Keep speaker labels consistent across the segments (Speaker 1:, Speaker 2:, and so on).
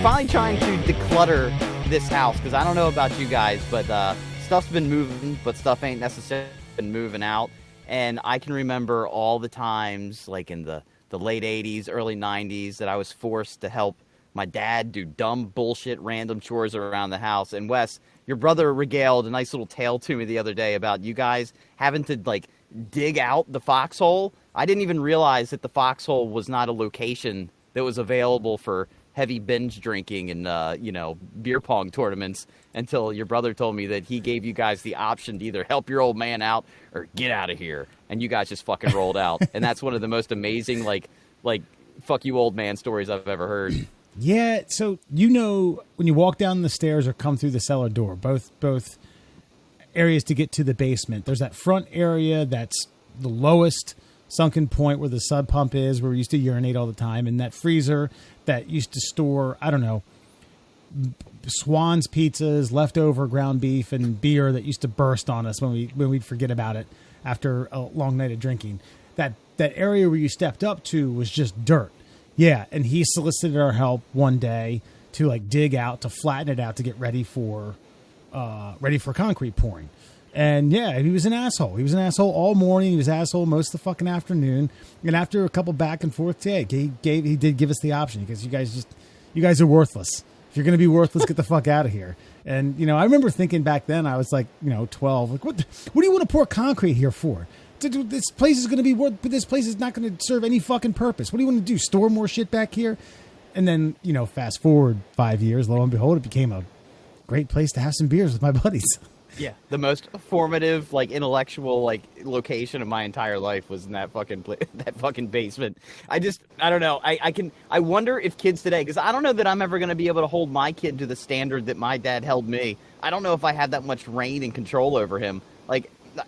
Speaker 1: finally trying to declutter this house, because I don't know about you guys, but stuff's been moving, but stuff ain't necessarily been moving out. And I can remember all the times, like in the late 80s, early 90s, that I was forced to help my dad do dumb bullshit random chores around the house. And Wes, your brother regaled a nice little tale to me the other day about you guys having to like dig out the foxhole. I didn't even realize that the foxhole was not a location that was available for heavy binge drinking and beer pong tournaments until your brother told me that he gave you guys the option to either help your old man out or get out of here, and you guys just fucking rolled out. And that's one of the most amazing like fuck you old man stories I've ever heard.
Speaker 2: Yeah, so when you walk down the stairs or come through the cellar door, both areas to get to the basement, there's that front area that's the lowest sunken point where the sub pump is, where we used to urinate all the time, and that freezer that used to store, I don't know, Swan's pizzas, leftover ground beef, and beer that used to burst on us when we'd forget about it after a long night of drinking. That area where you stepped up to was just dirt. Yeah, and he solicited our help one day to like dig out, to flatten it out, to get ready for concrete pouring. And yeah, he was an asshole. He was an asshole all morning. He was an asshole most of the fucking afternoon. And after a couple back and forth, he did give us the option, because you guys are worthless. If you're going to be worthless, get the fuck out of here. And I remember thinking back then, I was like 12. Like, what do you want to pour concrete here for? This place is going to be this place is not going to serve any fucking purpose. What do you want to do? Store more shit back here? And then fast forward 5 years, lo and behold, it became a great place to have some beers with my buddies.
Speaker 1: Yeah, the most formative, intellectual, location of my entire life was in that fucking basement. I don't know. I wonder if kids today, because I don't know that I'm ever going to be able to hold my kid to the standard that my dad held me. I don't know if I had that much reign and control over him.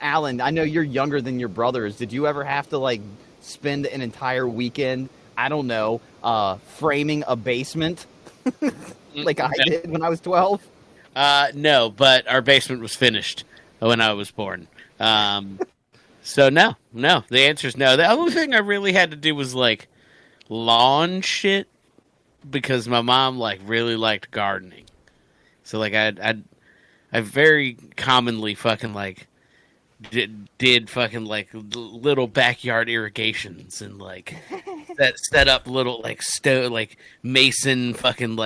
Speaker 1: Alan, I know you're younger than your brothers. Did you ever have to spend an entire weekend, I don't know, framing a basement like I did when I was 12?
Speaker 3: No, but our basement was finished when I was born. So no, the answer is no. The only thing I really had to do was lawn shit, because my mom really liked gardening. So I very commonly fucking did fucking little backyard irrigations and that set up little mason fucking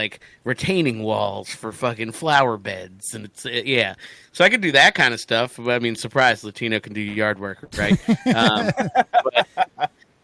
Speaker 3: retaining walls for fucking flower beds, and it's yeah. So I could do that kind of stuff. I mean, surprise, Latino can do yard work, right?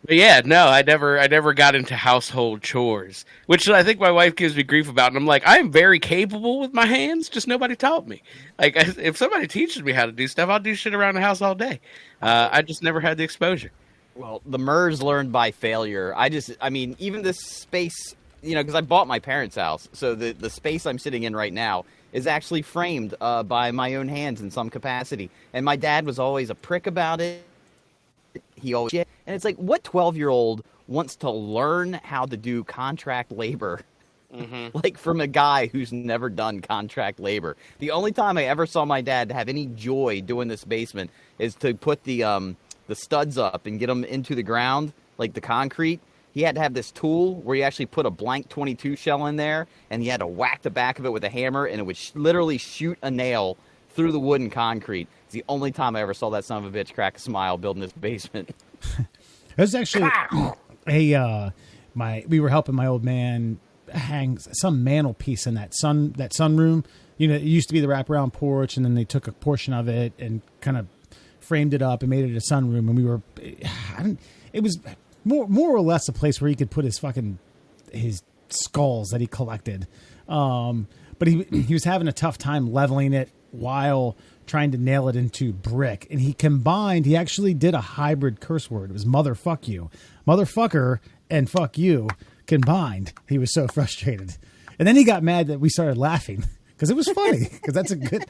Speaker 3: But yeah, no, I never got into household chores, which I think my wife gives me grief about. And I'm like, I am very capable with my hands, just nobody taught me. If somebody teaches me how to do stuff, I'll do shit around the house all day. I just never had the exposure.
Speaker 1: Well, the MERS learned by failure. Even this space, because I bought my parents' house, so the space I'm sitting in right now is actually framed by my own hands in some capacity. And my dad was always a prick about it. He always, and it's what 12-year-old wants to learn how to do contract labor, from a guy who's never done contract labor. The only time I ever saw my dad have any joy doing this basement is to put the studs up and get them into the ground, the concrete. He had to have this tool where he actually put a blank 22 shell in there, and he had to whack the back of it with a hammer, and it would literally shoot a nail through the wood and concrete. It's the only time I ever saw that son of a bitch crack a smile building this basement.
Speaker 2: There's actually we were helping my old man hang some mantelpiece in that sunroom. It used to be the wraparound porch, and then they took a portion of it and kind of framed it up and made it a sunroom. And it was more or less a place where he could put his skulls that he collected. But he was having a tough time leveling it while trying to nail it into brick. And he actually did a hybrid curse word. It was motherfuck you. Motherfucker and fuck you combined. He was so frustrated. And then he got mad that we started laughing because it was funny. Because that's a good...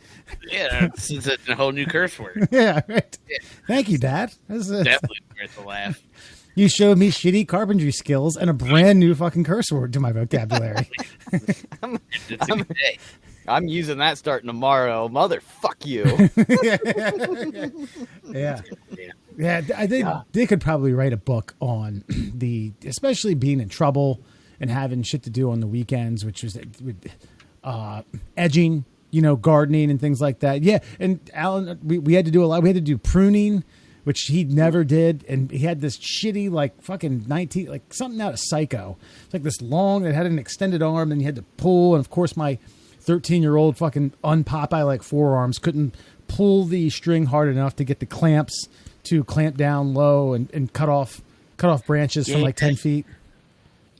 Speaker 3: Yeah, it's a whole new curse word.
Speaker 2: Yeah, right. Yeah. Thank you, Dad.
Speaker 3: Definitely worth a laugh.
Speaker 2: You showed me shitty carpentry skills and a brand new fucking curse word to my vocabulary.
Speaker 1: I'm using that starting tomorrow. Motherfuck you.
Speaker 2: Yeah. I think they could probably write a book on especially being in trouble and having shit to do on the weekends, which was edging, gardening and things like that. Yeah, and Alan, we had to do a lot. We had to do pruning, which he never did, and he had this shitty fucking something out of Psycho. It's like this long that had an extended arm, and you had to pull. And of course, my 13-year-old fucking un-Popeye forearms couldn't pull the string hard enough to get the clamps to clamp down low and cut off branches from 10 feet.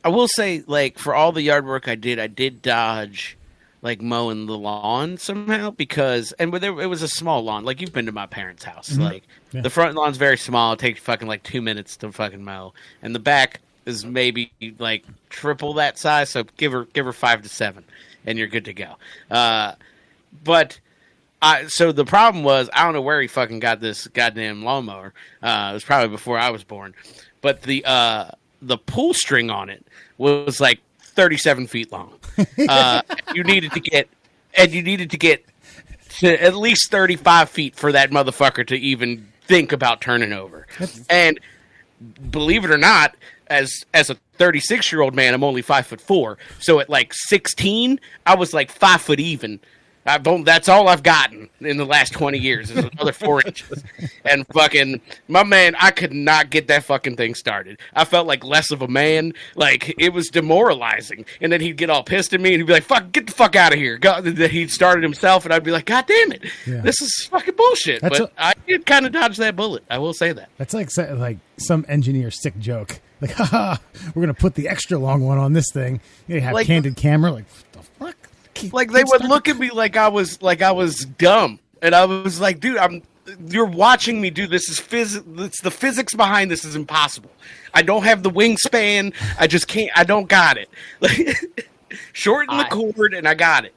Speaker 3: I will say, for all the yard work I did dodge mowing the lawn somehow because it was a small lawn. You've been to my parents' house.
Speaker 2: Mm-hmm.
Speaker 3: The front lawn's very small. It takes fucking 2 minutes to fucking mow. And the back is maybe triple that size. So give her 5 to 7 and you're good to go. So the problem was, I don't know where he fucking got this goddamn lawnmower. It was probably before I was born. But the pull string on it was 37 feet long. You needed to get to at least 35 feet for that motherfucker to even think about turning over. And believe it or not, as a 36-year-old man, I'm only 5'4". So at 16, I was 5 foot even. That's all I've gotten in the last 20 years is another 4 inches. And fucking, my man, I could not get that fucking thing started. I felt like less of a man. It was demoralizing. And then he'd get all pissed at me and he'd be like, fuck, get the fuck out of here. He'd started himself and I'd be like, God damn it. Yeah. This is fucking bullshit. I did kind of dodge that bullet. I will say that.
Speaker 2: That's like some engineer sick joke. Haha, we're going to put the extra long one on this thing. You have candid camera. What the fuck?
Speaker 3: They would look at me like I was dumb, and I was like, "Dude, you're watching me do this. Is it's the physics behind this is impossible. I don't have the wingspan. I just can't. I don't got it. Shorten the cord, and I got it."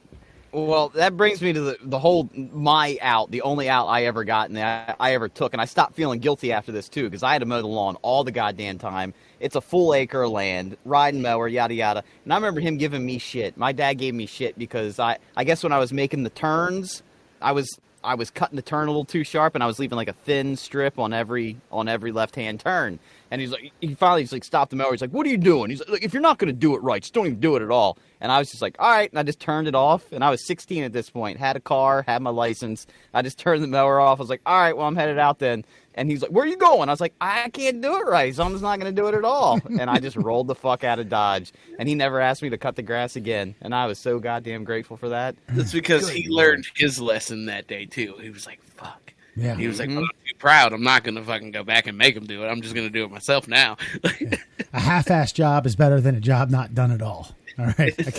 Speaker 1: Well, that brings me to the whole the only out I ever got and that I ever took, and I stopped feeling guilty after this too because I had to mow the lawn all the goddamn time. It's a full acre of land, riding mower, yada yada. And I remember him giving me shit. My dad gave me shit because I guess when I was making the turns, I was cutting the turn a little too sharp, and I was leaving a thin strip on every left-hand turn. And he finally stopped the mower. He's like, "What are you doing?" He's like, "If you're not going to do it right, just don't even do it at all." And I was just like, "All right." And I just turned it off. And I was 16 at this point, had a car, had my license. I just turned the mower off. I was like, "All right, well, I'm headed out then." And he's like, "Where are you going?" I was like, "I can't do it right, so I'm just not going to do it at all." And I just rolled the fuck out of Dodge. And he never asked me to cut the grass again. And I was so goddamn grateful for that.
Speaker 3: That's because he learned his lesson that day, too. He was like, fuck.
Speaker 2: Yeah.
Speaker 3: He was like, "Well, I'm too proud. I'm not going to fucking go back and make him do it. I'm just going to do it myself now."
Speaker 2: A half-assed job is better than a job not done at all. All right. I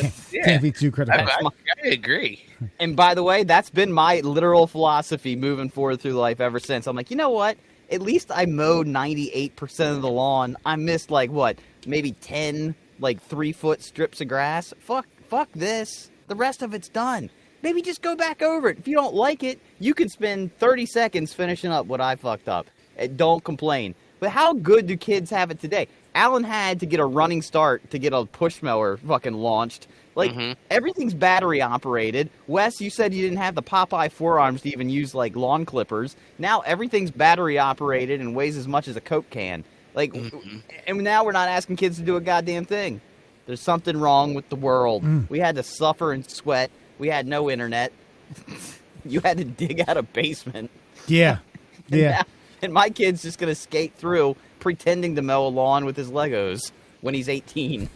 Speaker 2: can't be too critical.
Speaker 3: I agree.
Speaker 1: And by the way, that's been my literal philosophy moving forward through life ever since. I'm like, you know what? At least I mowed 98% of the lawn. I missed maybe 10 3-foot strips of grass. Fuck this. The rest of it's done. Maybe just go back over it. If you don't like it, you can spend 30 seconds finishing up what I fucked up. And don't complain. But how good do kids have it today? Alan had to get a running start to get a push mower fucking launched. Everything's battery operated. Wes, you said you didn't have the Popeye forearms to even use lawn clippers. Now everything's battery operated and weighs as much as a Coke can. And now we're not asking kids to do a goddamn thing. There's something wrong with the world. We had to suffer and sweat. We had no internet. You had to dig out a basement.
Speaker 2: Yeah. Yeah.
Speaker 1: And my kid's just going to skate through pretending to mow a lawn with his Legos when he's 18.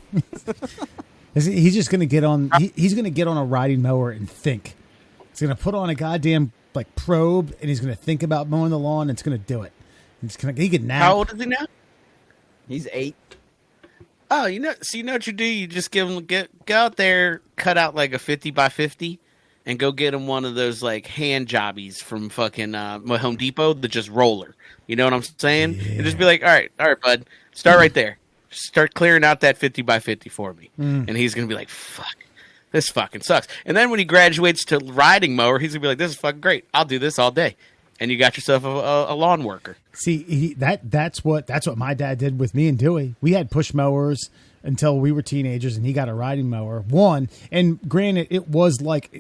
Speaker 2: He's just going to get on. He's going to get on a riding mower and think. He's going to put on a goddamn probe, and he's going to think about mowing the lawn. And it's going to do it. He can nap.
Speaker 3: How old is he now?
Speaker 1: He's 8.
Speaker 3: Oh, you know what you do? You just give him go out there, cut out a 50 by 50, and go get him one of those hand jobbies from fucking Home Depot, the just roller. You know what I'm saying? Yeah. And just be like, all right, bud, start right there. Start clearing out that 50 by 50 for me. And he's going to be like, fuck, this fucking sucks. And then when he graduates to riding mower, he's going to be like, this is fucking great. I'll do this all day. And you got yourself a lawn worker.
Speaker 2: See, that's what my dad did with me and Dewey. We had push mowers until we were teenagers, and he got a riding mower. And granted, it was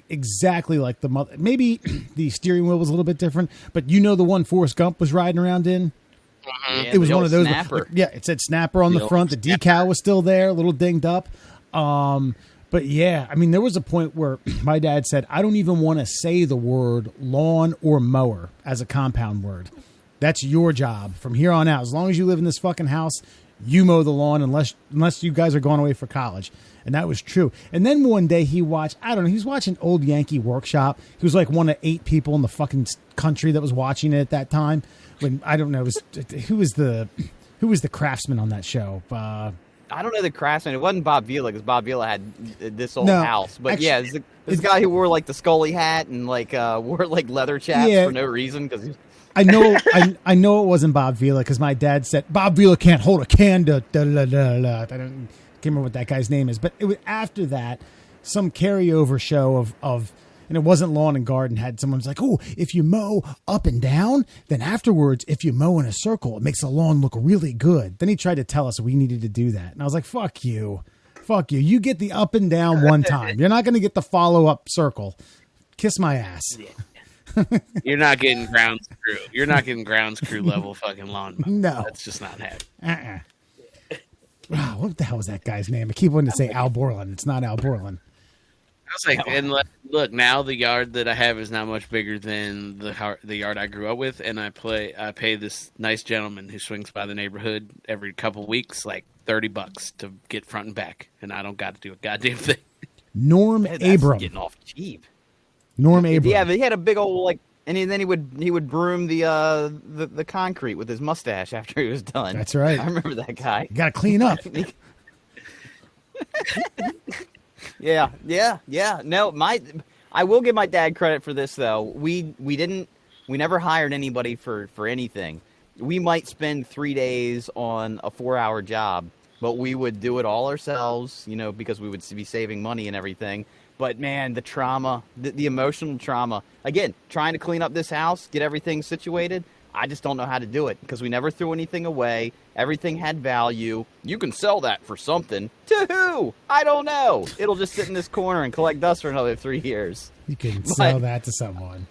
Speaker 2: exactly like the mother. Maybe the steering wheel was a little bit different, but the one Forrest Gump was riding around in.
Speaker 1: Yeah,
Speaker 2: It was
Speaker 1: the
Speaker 2: one
Speaker 1: old
Speaker 2: of those.
Speaker 1: snapper.
Speaker 2: Yeah, it said snapper on the front. The decal was still there, a little dinged up. But yeah, I mean, there was a point where my dad said, I don't even want to say the word lawn or mower as a compound word. That's your job from here on out. As long as you live in this fucking house, you mow the lawn unless you guys are going away for college. And that was true. And then one day he watched, I don't know, he was watching Old Yankee Workshop. He was like one of 8 people in the fucking country that was watching it at that time. When, I don't know, who was the craftsman on that show?
Speaker 1: I don't know the craftsman. It wasn't Bob Vila because Bob Vila had this old
Speaker 2: No,
Speaker 1: house. But
Speaker 2: actually,
Speaker 1: yeah, this guy who wore like the Scully hat and like wore like leather chaps for no reason because
Speaker 2: I know it wasn't Bob Vila because my dad said Bob Vila can't hold a candle. I can't remember what that guy's name is, but it was after that some carryover show of and it wasn't lawn and garden had someone's like, oh, if you mow up and down, then afterwards if you mow in a circle, it makes the lawn look really good. Then he tried to tell us we needed to do that, and I was like, fuck you, you get the up and down one time, you're not going to get the follow up circle. Kiss my ass.
Speaker 3: You're not getting grounds crew. You're not getting grounds crew level fucking lawn mower.
Speaker 2: No,
Speaker 3: that's just not happening.
Speaker 2: Wow, what the hell was that guy's name? I keep wanting to say Al Borland. It's not Al Borland.
Speaker 3: I was like, and look, now the yard that I have is not much bigger than the yard I grew up with, and I pay this nice gentleman who swings by the neighborhood every couple weeks like $30 to get front and back, and I don't got to do a goddamn thing.
Speaker 2: Norm Abram,
Speaker 1: getting off cheap.
Speaker 2: Norm Abram.
Speaker 1: Yeah, but he had a big old like, and then he would broom the concrete with his mustache after he was done.
Speaker 2: That's right.
Speaker 1: I remember that guy.
Speaker 2: You got to clean up.
Speaker 1: Yeah. No, I will give my dad credit for this though. We never hired anybody for anything. We might spend 3 days on a 4-hour job, but we would do it all ourselves, because we would be saving money and everything. But man, the trauma, the emotional trauma, again, trying to clean up this house, get everything situated. I just don't know how to do it because we never threw anything away. Everything had value. You can sell that for something. To who? I don't know. It'll just sit in this corner and collect dust for another 3 years.
Speaker 2: You can sell that to someone.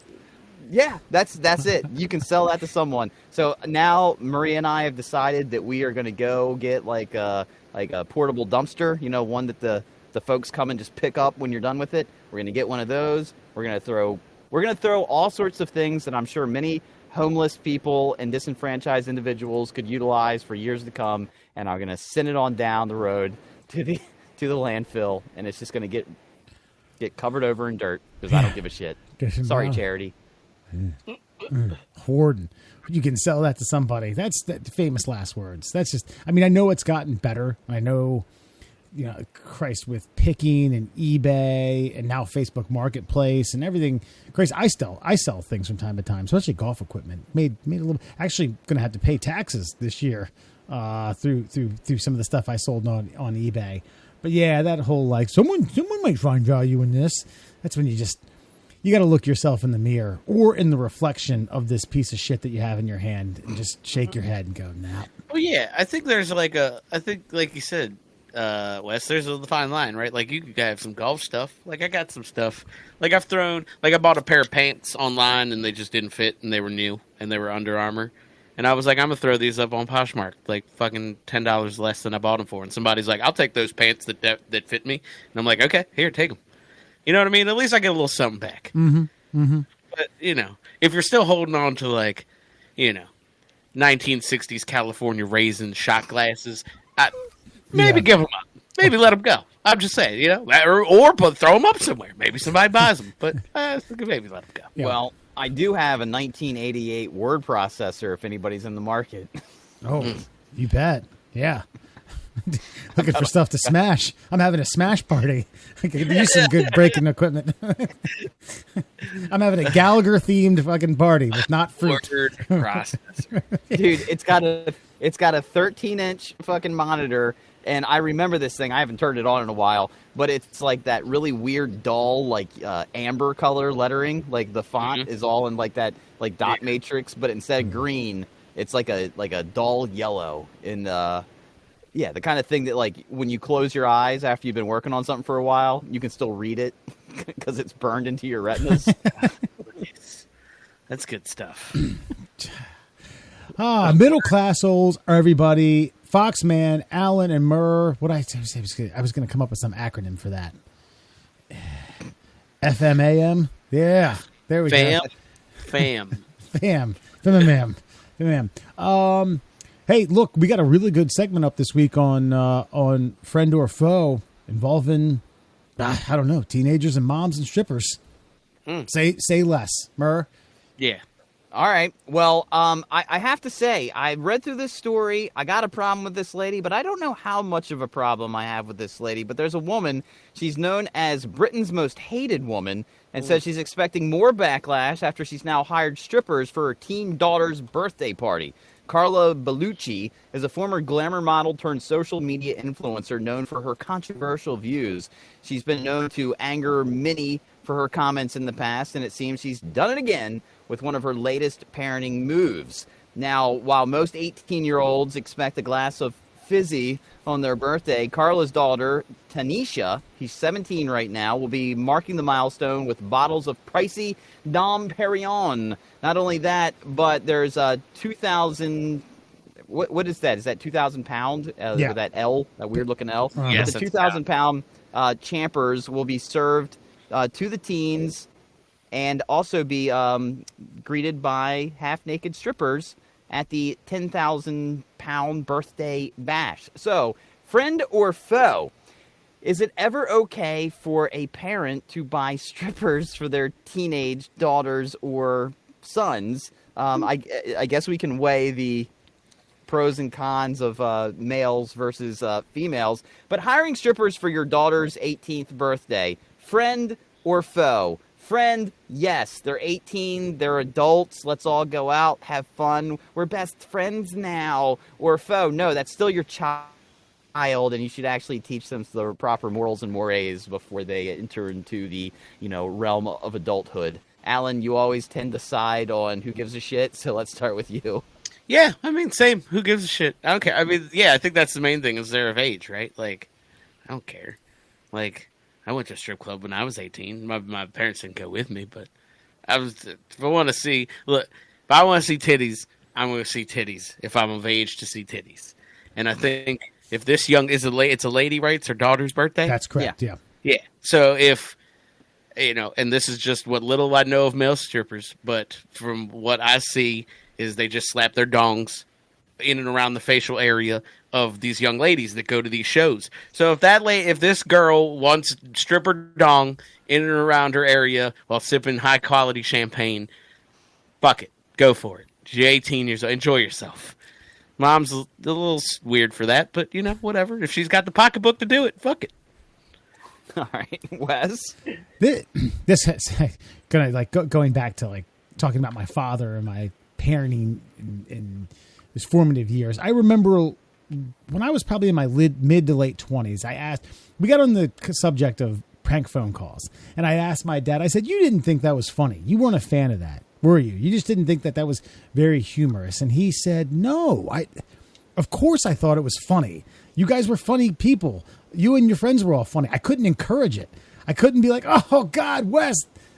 Speaker 1: Yeah, that's it. You can sell that to someone. So now Maria and I have decided that we are going to go get like a portable dumpster, one that the folks come and just pick up when you're done with it. We're going to get one of those. We're going to throw all sorts of things that I'm sure many homeless people and disenfranchised individuals could utilize for years to come, and I'm going to send it on down the road to the landfill, and it's just going to get covered over in dirt because I don't give a shit. Sorry, charity.
Speaker 2: Hoarding. You can sell that to somebody. That's the famous last words. That's just, I mean, I know it's gotten better. I know, Christ, with picking and eBay and now Facebook Marketplace and everything. Christ, I sell things from time to time, especially golf equipment. Made a little. Actually, going to have to pay taxes this year through some of the stuff I sold on eBay. But yeah, that whole like someone might find value in this. That's when you got to look yourself in the mirror or in the reflection of this piece of shit that you have in your hand and just shake your head and go, nah.
Speaker 3: Well, yeah, I think there's like you said, Wes, there's a fine line, right? Like you could have some golf stuff. Like I got some stuff. Like I bought a pair of pants online and they just didn't fit and they were new and they were Under Armour. And I was like, I'm gonna throw these up on Poshmark, like fucking $10 less than I bought them for. And somebody's like, I'll take those pants that fit me. And I'm like, okay, here, take them. You know what I mean? At least I get a little something back.
Speaker 2: Mm-hmm. Mm-hmm.
Speaker 3: But if you're still holding on to like, 1960s California raisin shot glasses, maybe give them up. Maybe let them go. I'm just saying, or throw them up somewhere. Maybe somebody buys them, but maybe let them go.
Speaker 1: Yeah. Well, I do have a 1988 word processor if anybody's in the market.
Speaker 2: Oh, you bet. Yeah. Looking for stuff to smash. I'm having a smash party. I could use some good breaking equipment. I'm having a Gallagher themed fucking party with not fruit.
Speaker 3: Word processor.
Speaker 1: Dude, it's got a 13-inch fucking monitor, and I remember this thing. I haven't turned it on in a while, but it's like that really weird dull like amber color lettering. Like the font is all in like that like dot matrix, but instead of green, it's like a dull yellow in yeah, the kind of thing that, like, when you close your eyes after you've been working on something for a while, you can still read it because it's burned into your retinas.
Speaker 3: That's good stuff.
Speaker 2: Middle Classholes are everybody. Foxman, Alan, and Murr. What I was going to come up with some acronym for that. FMAM. Yeah, there we go.
Speaker 3: Fam.
Speaker 2: Hey, look, we got a really good segment up this week on Friend or Foe involving, I don't know, teenagers and moms and strippers. Say less, Murr.
Speaker 3: Yeah.
Speaker 1: All right. Well, I have to say, I read through this story. I got a problem with this lady, but I don't know how much of a problem I have with this lady. But there's a woman. She's known as Britain's most hated woman and says she's expecting more backlash after she's now hired strippers for her teen daughter's birthday party. Carla Bellucci is a former glamour model turned social media influencer known for her controversial views. She's been known to anger many for her comments in the past, and it seems she's done it again with one of her latest parenting moves. Now, while most 18-year-olds expect a glass of fizzy on their birthday, Carla's daughter, Tanisha, he's 17 right now, will be marking the milestone with bottles of pricey Dom Perignon. Not only that, but there's a 2,000... What is that? Is that 2,000 pound?
Speaker 2: Yeah.
Speaker 1: That L, that weird-looking L?
Speaker 3: Yes,
Speaker 1: the 2,000 pound champers will be served to the teens and also be greeted by half-naked strippers at the 10,000 pound birthday bash. So, friend or foe, is it ever okay for a parent to buy strippers for their teenage daughters or sons? I guess we can weigh the pros and cons of males versus females, but hiring strippers for your daughter's 18th birthday, friend or foe? Friend, yes, they're 18, they're adults, let's all go out, have fun, we're best friends now. Or foe, no, that's still your child, and you should actually teach them the proper morals and mores before they enter into the, realm of adulthood. Alan, you always tend to side on who gives a shit, so let's start with you.
Speaker 3: Yeah, I mean, same. Who gives a shit? I don't care. I mean, yeah, I think that's the main thing is they're of age, right? Like, I don't care. Like, I went to a strip club when I was 18. My parents didn't go with me, but if I want to see titties, I'm going to see titties if I'm of age to see titties. And I think if this it's a lady, right? It's her daughter's birthday.
Speaker 2: That's correct. Yeah.
Speaker 3: Yeah. So if, and this is just what little I know of male strippers, but from what I see is they just slap their dongs in and around the facial area of these young ladies that go to these shows. So if this girl wants stripper dong in and around her area while sipping high quality champagne, fuck it, go for it. You're 18 years old, enjoy yourself. Mom's a little weird for that, but whatever. If she's got the pocketbook to do it, fuck it.
Speaker 1: All right, Wes.
Speaker 2: This is going back to talking about my father and my parenting in his formative years. I remember when I was probably in my mid to late 20s, we got on the subject of prank phone calls, and I asked my dad, I said, you didn't think that was funny. You weren't a fan of that, were you? You just didn't think that was very humorous. And he said, no, of course I thought it was funny. You guys were funny people. You and your friends were all funny. I couldn't encourage it. I couldn't be like, oh God, Wes,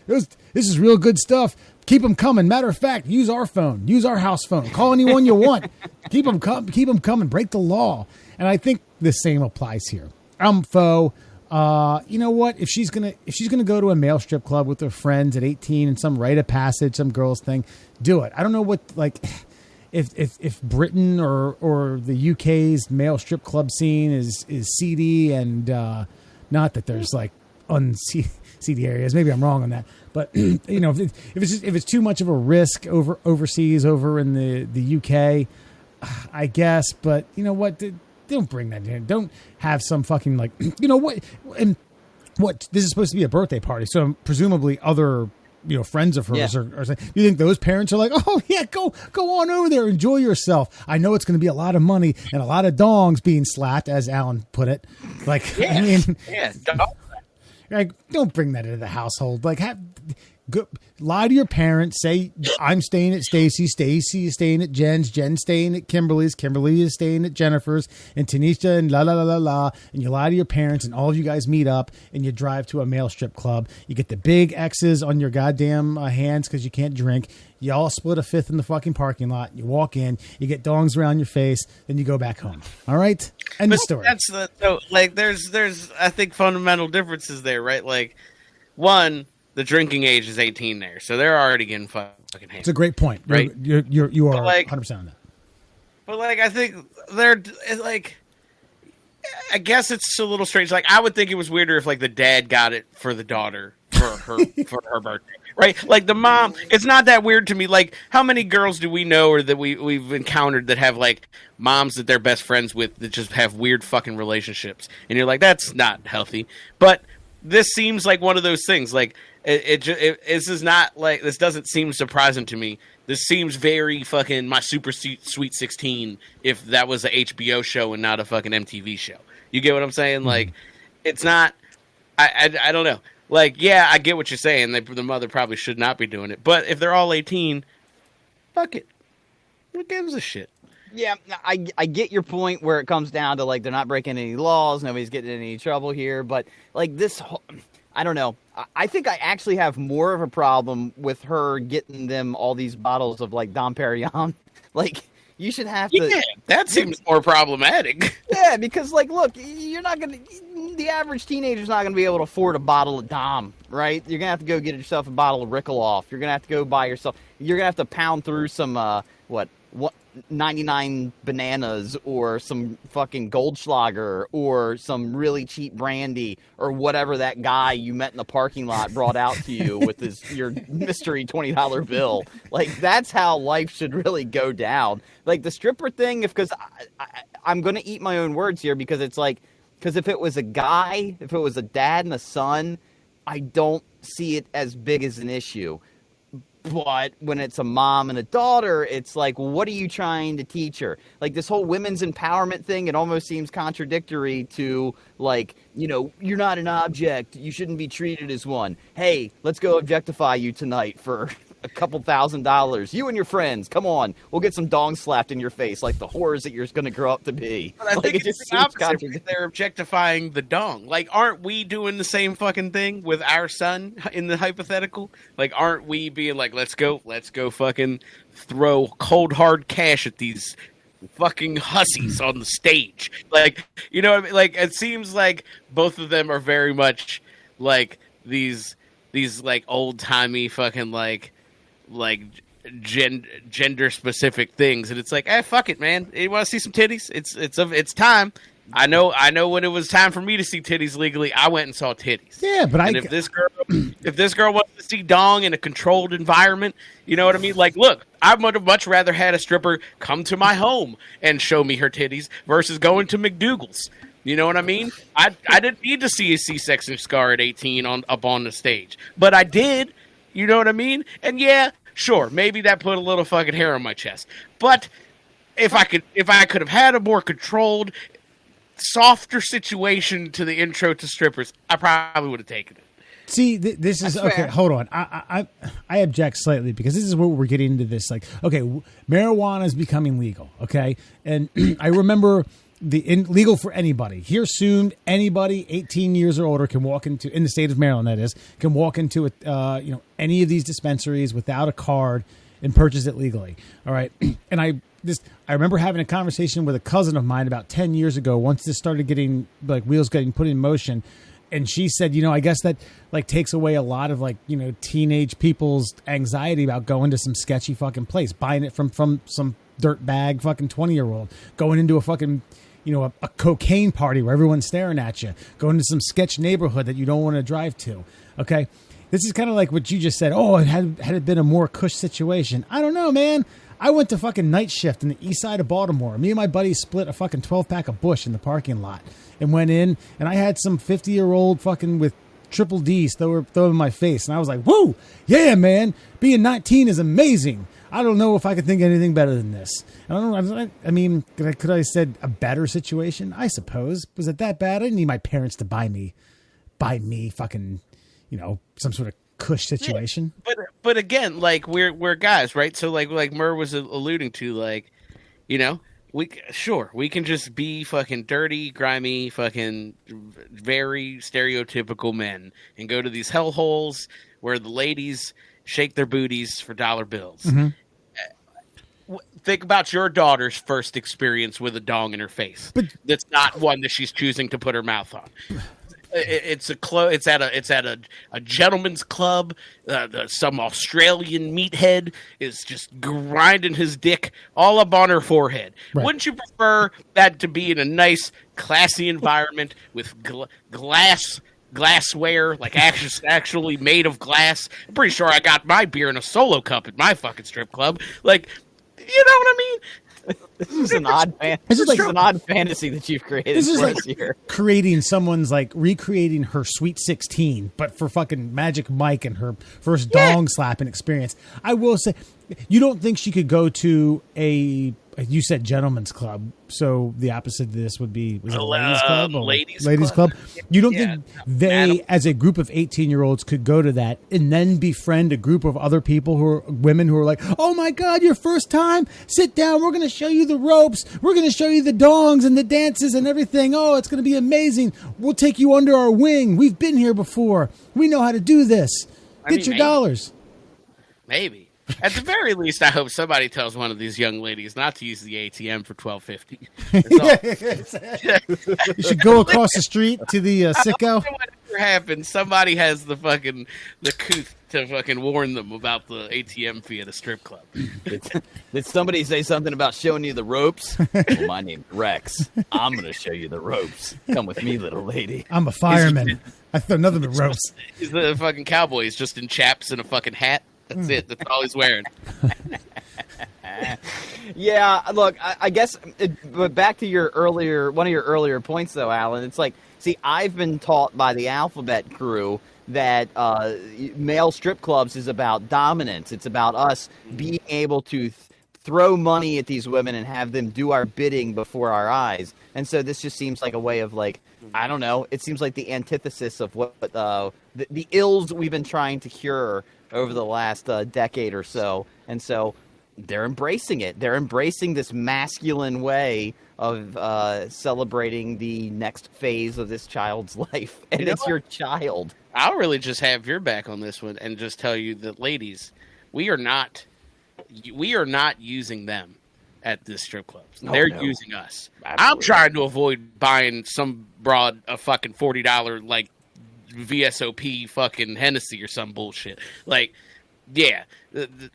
Speaker 2: this is real good stuff. Keep them coming. Matter of fact, use our phone. Use our house phone. Call anyone you want. Keep them coming. Break the law. And I think the same applies here. I'm foe. You know what? If she's gonna go to a male strip club with her friends at 18 and some rite of passage, some girls thing, do it. I don't know what if Britain or the UK's male strip club scene is seedy and not that there's seedy areas. Maybe I'm wrong on that. But if it's too much of a risk overseas over in the UK, I guess. But you know what? Don't bring that in. Don't have some fucking what this is supposed to be a birthday party. So presumably other friends of hers are saying, you think those parents are like, oh yeah, go on over there, enjoy yourself. I know it's going to be a lot of money and a lot of dongs being slapped, as Alan put it. Don't bring that into the household. Go, lie to your parents. Say, I'm staying at Stacy's. Stacy is staying at Jen's. Jen's staying at Kimberly's. Kimberly is staying at Jennifer's. And Tanisha and la la la la la. And you lie to your parents, and all of you guys meet up, and you drive to a male strip club. You get the big X's on your goddamn hands because you can't drink. You all split a fifth in the fucking parking lot. You walk in, you get dongs around your face, then you go back home. All right? End of story.
Speaker 3: That's so like there's I think fundamental differences there, right? Like, one, the drinking age is 18 there, so they're already getting fucking hammered.
Speaker 2: It's a great point,
Speaker 3: right?
Speaker 2: You are
Speaker 3: like,
Speaker 2: 100% on that.
Speaker 3: But like, I think they're like, I guess it's a little strange. Like, I would think it was weirder if like the dad got it for the daughter for her birthday. Right, like the mom. It's not that weird to me. Like, how many girls do we know or that we've encountered that have like moms that they're best friends with that just have weird fucking relationships? And you're like, that's not healthy. But this seems like one of those things. Like, this is not like, this doesn't seem surprising to me. This seems very fucking My Super Sweet 16 if that was a HBO show and not a fucking MTV show. You get what I'm saying? Like, it's not. I don't know. Like, yeah, I get what you're saying. The mother probably should not be doing it. But if they're all 18, fuck it. Who gives a shit?
Speaker 1: Yeah, I get your point where it comes down to, like, they're not breaking any laws. Nobody's getting in any trouble here. But, like, this whole, I don't know. I think I actually have more of a problem with her getting them all these bottles of, like, Dom Perignon. Like, you should have to...
Speaker 3: Yeah, that seems more problematic.
Speaker 1: Yeah, because, like, look, you're not going to... The average teenager's not going to be able to afford a bottle of Dom, right? You're going to have to go get yourself a bottle of Rickaloff. You're going to have to go buy yourself... You're going to have to pound through some, 99 bananas or some fucking Goldschlager or some really cheap brandy or whatever that guy you met in the parking lot brought out to you with your mystery $20 bill. Like, that's how life should really go down. Like, the stripper thing, because I'm going to eat my own words here, because it's like, because if it was a guy, if it was a dad and a son, I don't see it as big as an issue. But when it's a mom and a daughter, it's like, what are you trying to teach her? Like, this whole women's empowerment thing, it almost seems contradictory to, like, you know, you're not an object. You shouldn't be treated as one. Hey, let's go objectify you tonight for a couple $1,000. You and your friends, come on. We'll get some dong slapped in your face like the whores that you're going to grow up to be.
Speaker 3: But I think it's the opposite. They're objectifying the dong. Like, aren't we doing the same fucking thing with our son in the hypothetical? Like, aren't we being like, let's go fucking throw cold hard cash at these fucking hussies on the stage? Like, you know what I mean? Like, it seems like both of them are very much like these like old timey fucking like gender specific things, and it's like, fuck it, man. You want to see some titties? It's time. I know when it was time for me to see titties legally, I went and saw titties.
Speaker 2: Yeah, but
Speaker 3: if this girl wants to see dong in a controlled environment, you know what I mean? Like, look, I would have much rather had a stripper come to my home and show me her titties versus going to McDougal's. You know what I mean? I didn't need to see a C-section scar at 18 up on the stage, but I did. You know what I mean? And yeah, sure, maybe that put a little fucking hair on my chest. But if I could have had a more controlled, softer situation to the intro to strippers, I probably would have taken it.
Speaker 2: See, this is okay. Hold on, I object slightly, because this is where we're getting into this. Like, okay, marijuana is becoming legal, okay, and I remember legal for anybody. Here soon, anybody 18 years or older can walk into, in the state of Maryland, that is, can walk into any of these dispensaries without a card and purchase it legally. All right, and I remember having a conversation with a cousin of mine about 10 years ago. Once this started getting like wheels getting put in motion, and she said, I guess that like takes away a lot of like teenage people's anxiety about going to some sketchy fucking place, buying it from some dirtbag fucking 20-year-old, going into a fucking a cocaine party where everyone's staring at you, going to some sketch neighborhood that you don't want to drive to. Okay. This is kind of like what you just said. Oh, had it been a more cush situation. I don't know, man. I went to fucking night shift in the east side of Baltimore. Me and my buddy split a fucking 12-pack of Bush in the parking lot and went in, and I had some 50-year-old fucking with triple D's throw in my face. And I was like, woo, yeah, man. Being 19 is amazing. I don't know if I could think of anything better than this. I don't know. I mean, could I have said a better situation? I suppose. Was it that bad? I didn't need my parents to buy me fucking, some sort of cush situation.
Speaker 3: But again, like we're guys, right? So like Mur was alluding to, like, you know, we can just be fucking dirty, grimy, fucking very stereotypical men and go to these hellholes where the ladies shake their booties for dollar bills.
Speaker 2: Mm-hmm.
Speaker 3: Think about your daughter's first experience with a dong in her face.
Speaker 2: But
Speaker 3: that's not one that she's choosing to put her mouth on. It's at a gentleman's club. Some Australian meathead is just grinding his dick all up on her forehead.
Speaker 2: Right.
Speaker 3: Wouldn't you prefer that to be in a nice, classy environment with glassware, like actually made of glass? I'm pretty sure I got my beer in a solo cup at my fucking strip club. Like, you know what I mean?
Speaker 1: This is an odd an odd fantasy that you've created.
Speaker 2: This is
Speaker 1: for
Speaker 2: like
Speaker 1: us here.
Speaker 2: creating someone's, like, recreating her Sweet 16, but for fucking Magic Mike and her first dong slapping experience. I will say, you don't think she could go to you said gentleman's club, so the opposite of this would be, was it a ladies club? Or
Speaker 3: ladies
Speaker 2: club? You don't think they, as a group of 18-year-olds, could go to that and then befriend a group of other people women who are like, oh my God, your first time? Sit down. We're going to show you the ropes. We're going to show you the dongs and the dances and everything. Oh, it's going to be amazing. We'll take you under our wing. We've been here before. We know how to do this. Get your dollars.
Speaker 3: Maybe. At the very least, I hope somebody tells one of these young ladies not to use the ATM for $12.50.
Speaker 2: You should go across the street to the sicko.
Speaker 3: Whatever happens, somebody has the couth to fucking warn them about the ATM fee at a strip club.
Speaker 1: Did somebody say something about showing you the ropes? Well, my name's Rex. I'm going to show you the ropes. Come with me, little lady.
Speaker 2: I'm a fireman. I throw nothing but ropes.
Speaker 3: He's the fucking cowboy. He's just in chaps and a fucking hat. That's it. That's all he's wearing.
Speaker 1: Yeah, look, I guess, but back to one of your earlier points, though, Alan. It's like, see, I've been taught by the Alphabet crew that male strip clubs is about dominance. It's about us being able to throw money at these women and have them do our bidding before our eyes. And so this just seems like a way of, like, I don't know. It seems like the antithesis of what the ills we've been trying to cure over the last decade or so. And so they're embracing it. They're embracing this masculine way of celebrating the next phase of this child's life. And it's your child.
Speaker 3: I'll really just have your back on this one and just tell you that, ladies, we are not using them at this strip clubs. They're using us. Absolutely. I'm trying to avoid buying some broad a fucking $40 like VSOP fucking Hennessy or some bullshit. Like, yeah,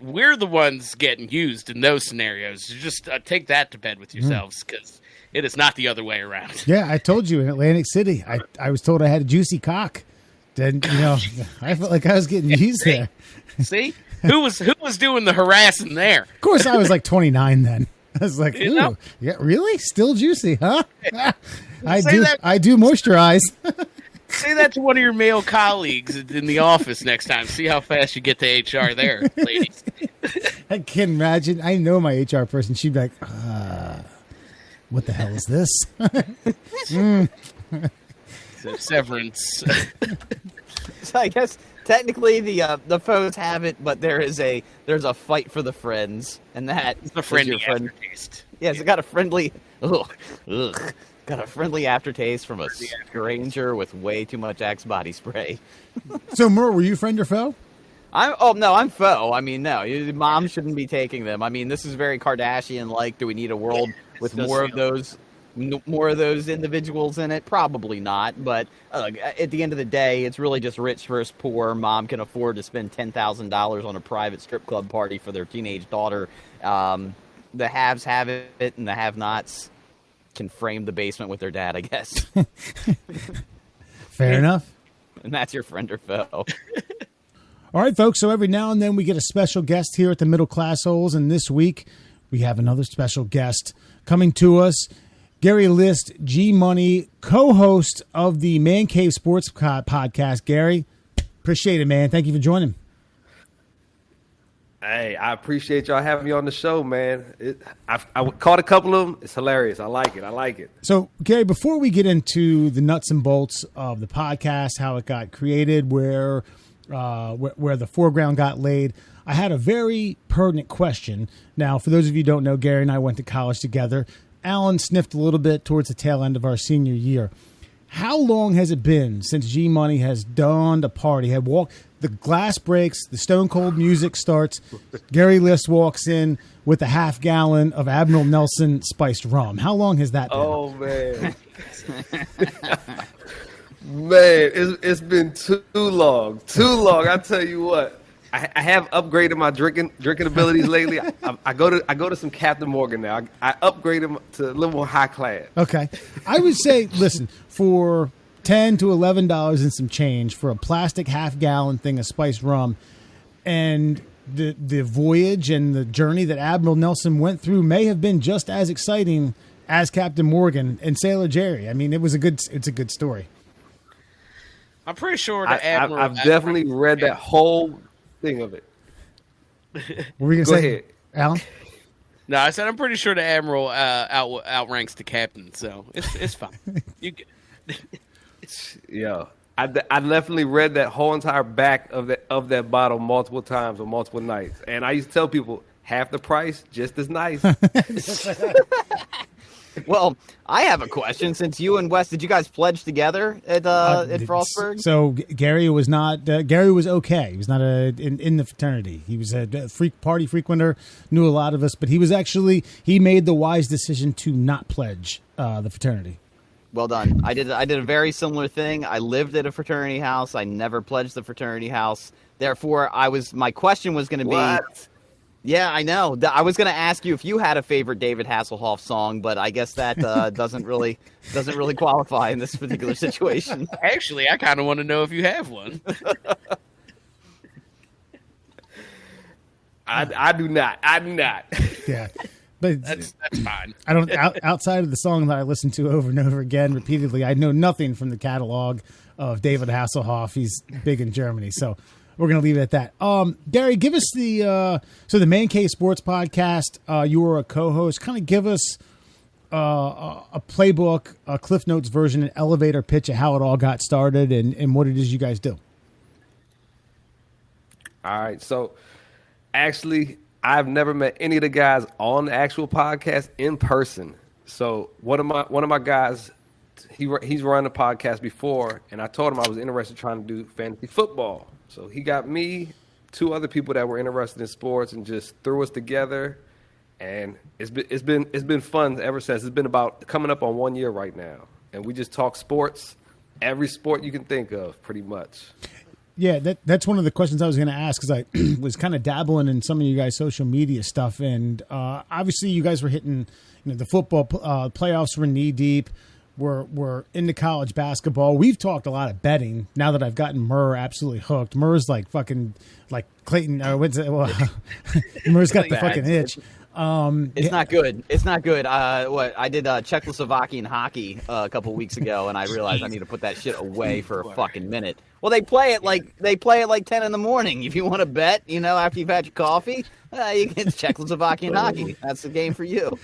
Speaker 3: we're the ones getting used in those scenarios. Just take that to bed with yourselves, because it is not the other way around.
Speaker 2: Yeah, I told you in Atlantic City, I was told I had a juicy cock. Then, I felt like I was getting used there.
Speaker 3: See? Who was doing the harassing there?
Speaker 2: Of course, I was like 29 then. I was like, ooh, yeah, really? Still juicy, huh? I do moisturize.
Speaker 3: Say that to one of your male colleagues in the office next time. See how fast you get to HR there, ladies.
Speaker 2: I can imagine. I know my HR person. She'd be like, what the hell is this?
Speaker 3: So severance.
Speaker 1: So I guess technically the foes have it, but there's a fight for the friends, and that
Speaker 3: it's a friendly aftertaste.
Speaker 1: Yes, it got a friendly got a friendly aftertaste from a stranger with way too much Axe body spray.
Speaker 2: So, Mur, were you friend or foe?
Speaker 1: I'm foe. I mean, no, mom shouldn't be taking them. I mean, this is very Kardashian-like. Do we need a world with more of those individuals in it? Probably not. But at the end of the day, it's really just rich versus poor. Mom can afford to spend $10,000 on a private strip club party for their teenage daughter. The haves have it, and the have-nots can frame the basement with their dad, I guess.
Speaker 2: Fair enough.
Speaker 1: And that's your friend or foe.
Speaker 2: All right, folks. So every now and then we get a special guest here at the Middle Classholes, and this week we have another special guest coming to us. Gary Lyst, G Money, co-host of the Man Cave Sports podcast. Gary, appreciate it, man. Thank you for joining.
Speaker 4: Hey, I appreciate y'all having me on the show, man. I caught a couple of them. It's hilarious. I like it.
Speaker 2: So, Gary, before we get into the nuts and bolts of the podcast, how it got created, where where the foreground got laid. I had a very pertinent question. Now, for those of you who don't know, Gary and I went to college together. Alan sniffed a little bit towards the tail end of our senior year. How long has it been since G Money has donned a party? The glass breaks, the stone cold music starts, Gary Lyst walks in with a half gallon of Admiral Nelson spiced rum. How long has that been?
Speaker 4: Oh man, man, it's been too long. I tell you what, I have upgraded my drinking abilities lately. I go to some Captain Morgan now. I upgrade them to a little more high class.
Speaker 2: Okay, I would say, listen, for $10 to $11 and some change for a plastic half gallon thing of spiced rum, and the voyage and the journey that Admiral Nelson went through may have been just as exciting as Captain Morgan and Sailor Jerry. I mean, it's a good story.
Speaker 3: I'm pretty sure
Speaker 4: I've definitely read that whole thing of it.
Speaker 2: What were we gonna say,
Speaker 4: ahead,
Speaker 2: Alan?
Speaker 3: No, I said I'm pretty sure the Admiral outranks the Captain, so it's fine.
Speaker 4: Yeah, I definitely read that whole entire back of that bottle multiple times on multiple nights, and I used to tell people half the price, just as nice.
Speaker 1: Well, I have a question. Since you and Wes, did you guys pledge together at Frostburg?
Speaker 2: So Gary was not. Gary was okay. He was not in the fraternity. He was a party frequenter. Knew a lot of us, but he made the wise decision to not pledge the fraternity.
Speaker 1: Well done. I did a very similar thing. I lived at a fraternity house. I never pledged the fraternity house. Therefore, my question was going to be.
Speaker 4: What?
Speaker 1: Yeah, I know. I was going to ask you if you had a favorite David Hasselhoff song, but I guess that doesn't really qualify in this particular situation.
Speaker 3: Actually, I kind of want to know if you have one.
Speaker 4: I do not.
Speaker 2: Yeah. But
Speaker 3: That's fine.
Speaker 2: I don't. Outside of the song that I listen to over and over again repeatedly, I know nothing from the catalog of David Hasselhoff. He's big in Germany, so we're going to leave it at that. Gary, give us the Man Cave Sports Podcast. You were a co-host. Kind of give us a playbook, a Cliff Notes version, an elevator pitch of how it all got started and what it is you guys do.
Speaker 4: All right, so actually, I've never met any of the guys on the actual podcast in person. So one of my guys, he's run a podcast before, and I told him I was interested in trying to do fantasy football. So he got me, two other people that were interested in sports, and just threw us together. And it's been fun ever since. It's been about coming up on 1 year right now, and we just talk sports, every sport you can think of, pretty much.
Speaker 2: Yeah, that's one of the questions I was going to ask, because I was kind of dabbling in some of you guys' social media stuff, and obviously you guys were hitting, the football playoffs were knee deep. We're into college basketball. We've talked a lot of betting now that I've gotten Murr absolutely hooked. Murr's like fucking like Clayton. Murr's got the fucking itch.
Speaker 1: It's not good. It's not good. I did Czechoslovakian hockey a couple weeks ago, and I realized I need to put that shit away for a fucking minute. Well, they play it like 10 in the morning. If you want to bet, after you've had your coffee, you get Czechoslovakian hockey. That's the game for you.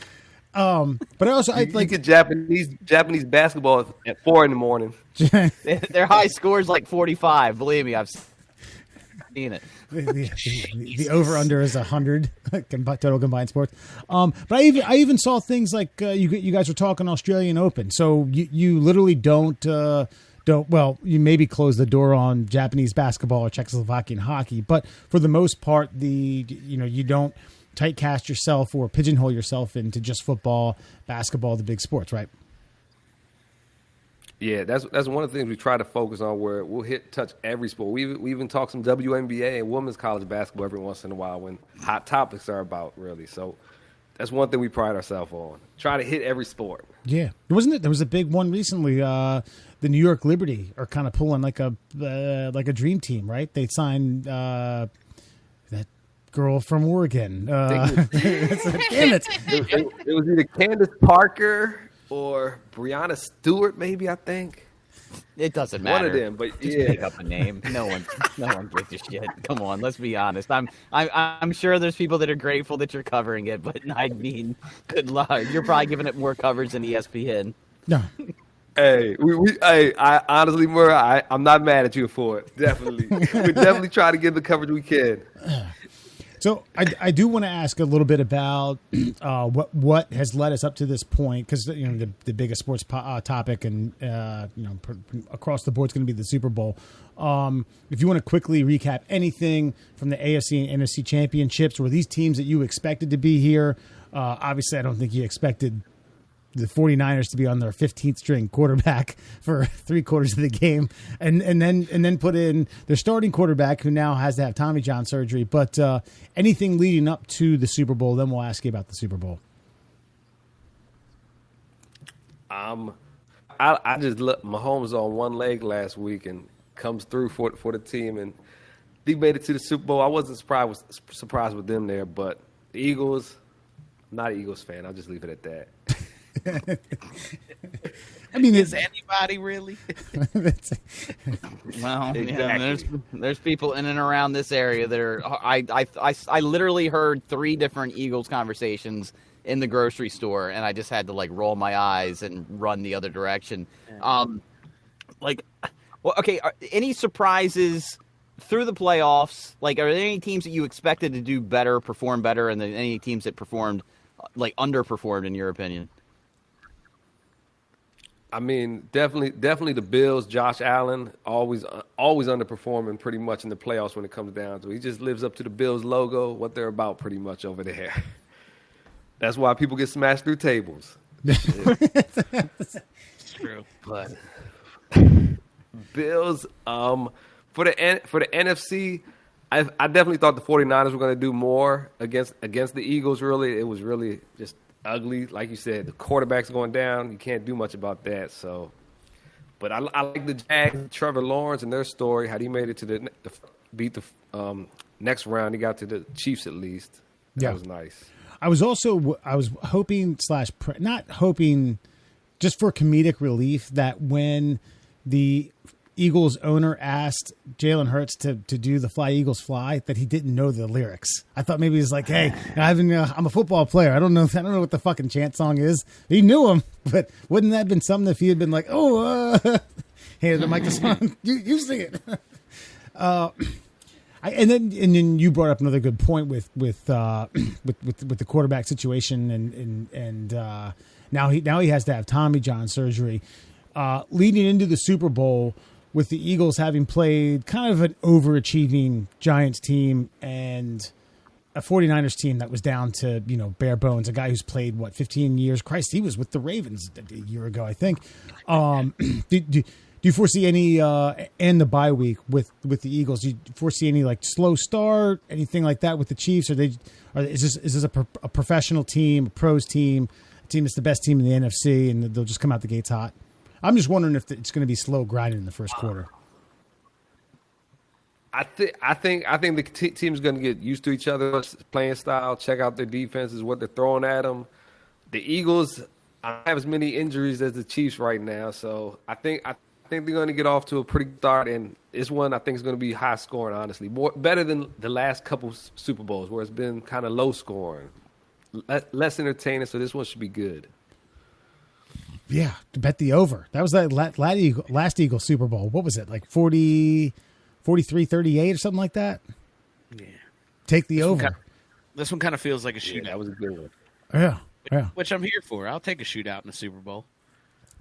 Speaker 2: But I
Speaker 4: like Japanese basketball at 4 in the morning.
Speaker 1: Their high scores like 45. Believe me, I've seen it.
Speaker 2: The over under is 100 total combined sports. But I even saw things like you guys were talking Australian Open. So you literally don't you maybe close the door on Japanese basketball or Czechoslovakian hockey, but for the most part you don't typecast yourself or pigeonhole yourself into just football, basketball, the big sports, right?
Speaker 4: Yeah, that's one of the things we try to focus on, where we'll touch every sport. We even talk some WNBA and women's college basketball every once in a while when hot topics are about, really. So that's one thing we pride ourselves on. Try to hit every sport. Yeah.
Speaker 2: There was a big one recently. The New York Liberty are kind of pulling like a dream team, right? They signed that girl from Oregon. Damn it.
Speaker 4: It was either Candace Parker or Brianna Stewart, maybe, I think.
Speaker 1: It doesn't matter.
Speaker 4: One of them, but
Speaker 1: just make up a name. No one gives a shit. Come on, let's be honest. I'm sure there's people that are grateful that you're covering it, but I mean, good luck. You're probably giving it more coverage than ESPN.
Speaker 2: No.
Speaker 4: I honestly, Murray, I'm not mad at you for it. Definitely, we definitely try to give the coverage we can.
Speaker 2: So I do want to ask a little bit about what has led us up to this point, because the biggest sports topic and across the board is going to be the Super Bowl. If you want to quickly recap anything from the AFC and NFC championships, were these teams that you expected to be here? Obviously, I don't think you expected the 49ers to be on their 15th string quarterback for 3/4 of the game, and then put in their starting quarterback, who now has to have Tommy John surgery. But anything leading up to the Super Bowl, then we'll ask you about the Super Bowl.
Speaker 4: I just look. Mahomes on one leg last week and comes through for the team, and he made it to the Super Bowl. I wasn't surprised with them there, but the Eagles. I'm not an Eagles fan. I'll just leave it at that.
Speaker 3: I mean, is anybody really?
Speaker 1: Well,
Speaker 4: Exactly.
Speaker 1: there's people in and around this area that are. I literally heard 3 different Eagles conversations in the grocery store, and I just had to roll my eyes and run the other direction. Okay, any surprises through the playoffs? Are there any teams that you expected to do better, perform better, and then any teams that performed underperformed in your opinion?
Speaker 4: I mean, definitely the Bills. Josh Allen always underperforming pretty much in the playoffs when it comes down to it. He just lives up to the Bills logo, what they're about pretty much over there. That's why people get smashed through tables.
Speaker 3: It's true.
Speaker 4: But Bills, for the NFC, I definitely thought the 49ers were going to do more against the Eagles. Really, it was really just ugly. Like you said, the quarterback's going down. You can't do much about that. So, but I like the Jags, Trevor Lawrence, and their story. How he made it to beat the next round. He got to the Chiefs at least. That was nice.
Speaker 2: I was hoping not hoping, just for comedic relief, that when the Eagles owner asked Jalen Hurts to do the Fly Eagles Fly, that he didn't know the lyrics. I thought maybe he's like, hey, I'm a football player. I don't know what the fucking chant song is. He knew him, but wouldn't that have been something if he had been like, hey, the mic is on. You sing it. And then you brought up another good point with the quarterback situation, and now he has to have Tommy John surgery. Leading into the Super Bowl, with the Eagles having played kind of an overachieving Giants team and a 49ers team that was down to, bare bones, a guy who's played, 15 years? Christ, he was with the Ravens a year ago, I think. Do you foresee any, and the bye week with the Eagles, do you foresee any slow start, anything like that with the Chiefs? Is this a professional team, a pros team, a team that's the best team in the NFC, and they'll just come out the gates hot? I'm just wondering if it's going to be slow grinding in the first quarter.
Speaker 4: I think the team's going to get used to each other's playing style, check out their defenses, what they're throwing at them. The Eagles have as many injuries as the Chiefs right now, so I think they're going to get off to a pretty good start, and this one I think is going to be high scoring. Honestly, better than the last couple Super Bowls where it's been kind of low scoring, less entertaining. So this one should be good.
Speaker 2: Yeah, to bet the over. That was that last Eagle Super Bowl. What was it, 43-38 or something like that?
Speaker 3: Yeah.
Speaker 2: Take the over.
Speaker 3: This one kind of feels like a shootout.
Speaker 4: That was a good one.
Speaker 2: Yeah.
Speaker 3: Which I'm here for. I'll take a shootout in the Super Bowl.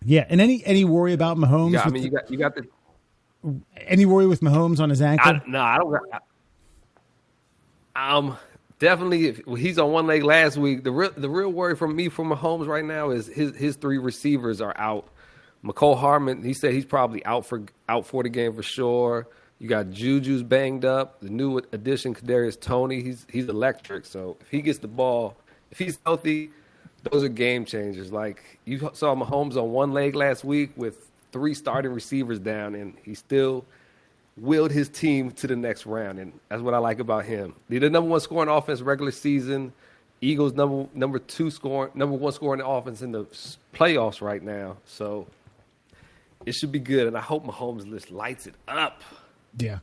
Speaker 2: Yeah, and any worry about Mahomes?
Speaker 4: You got the.
Speaker 2: Any worry with Mahomes on his ankle?
Speaker 4: I don't. Definitely, he's on one leg last week. The real worry for Mahomes right now is his 3 receivers are out. McCole Hardman, he said he's probably out for the game for sure. You got Juju's banged up. The new addition, Kadarius Toney, he's electric. So if he gets the ball, if he's healthy, those are game changers. You saw Mahomes on one leg last week with 3 starting receivers down, and he still willed his team to the next round, and that's what I like about him. They're the number 1 scoring offense regular season. Eagles number 1 scoring offense in the playoffs right now. So it should be good, and I hope Mahomes just lights it up.
Speaker 2: Yeah.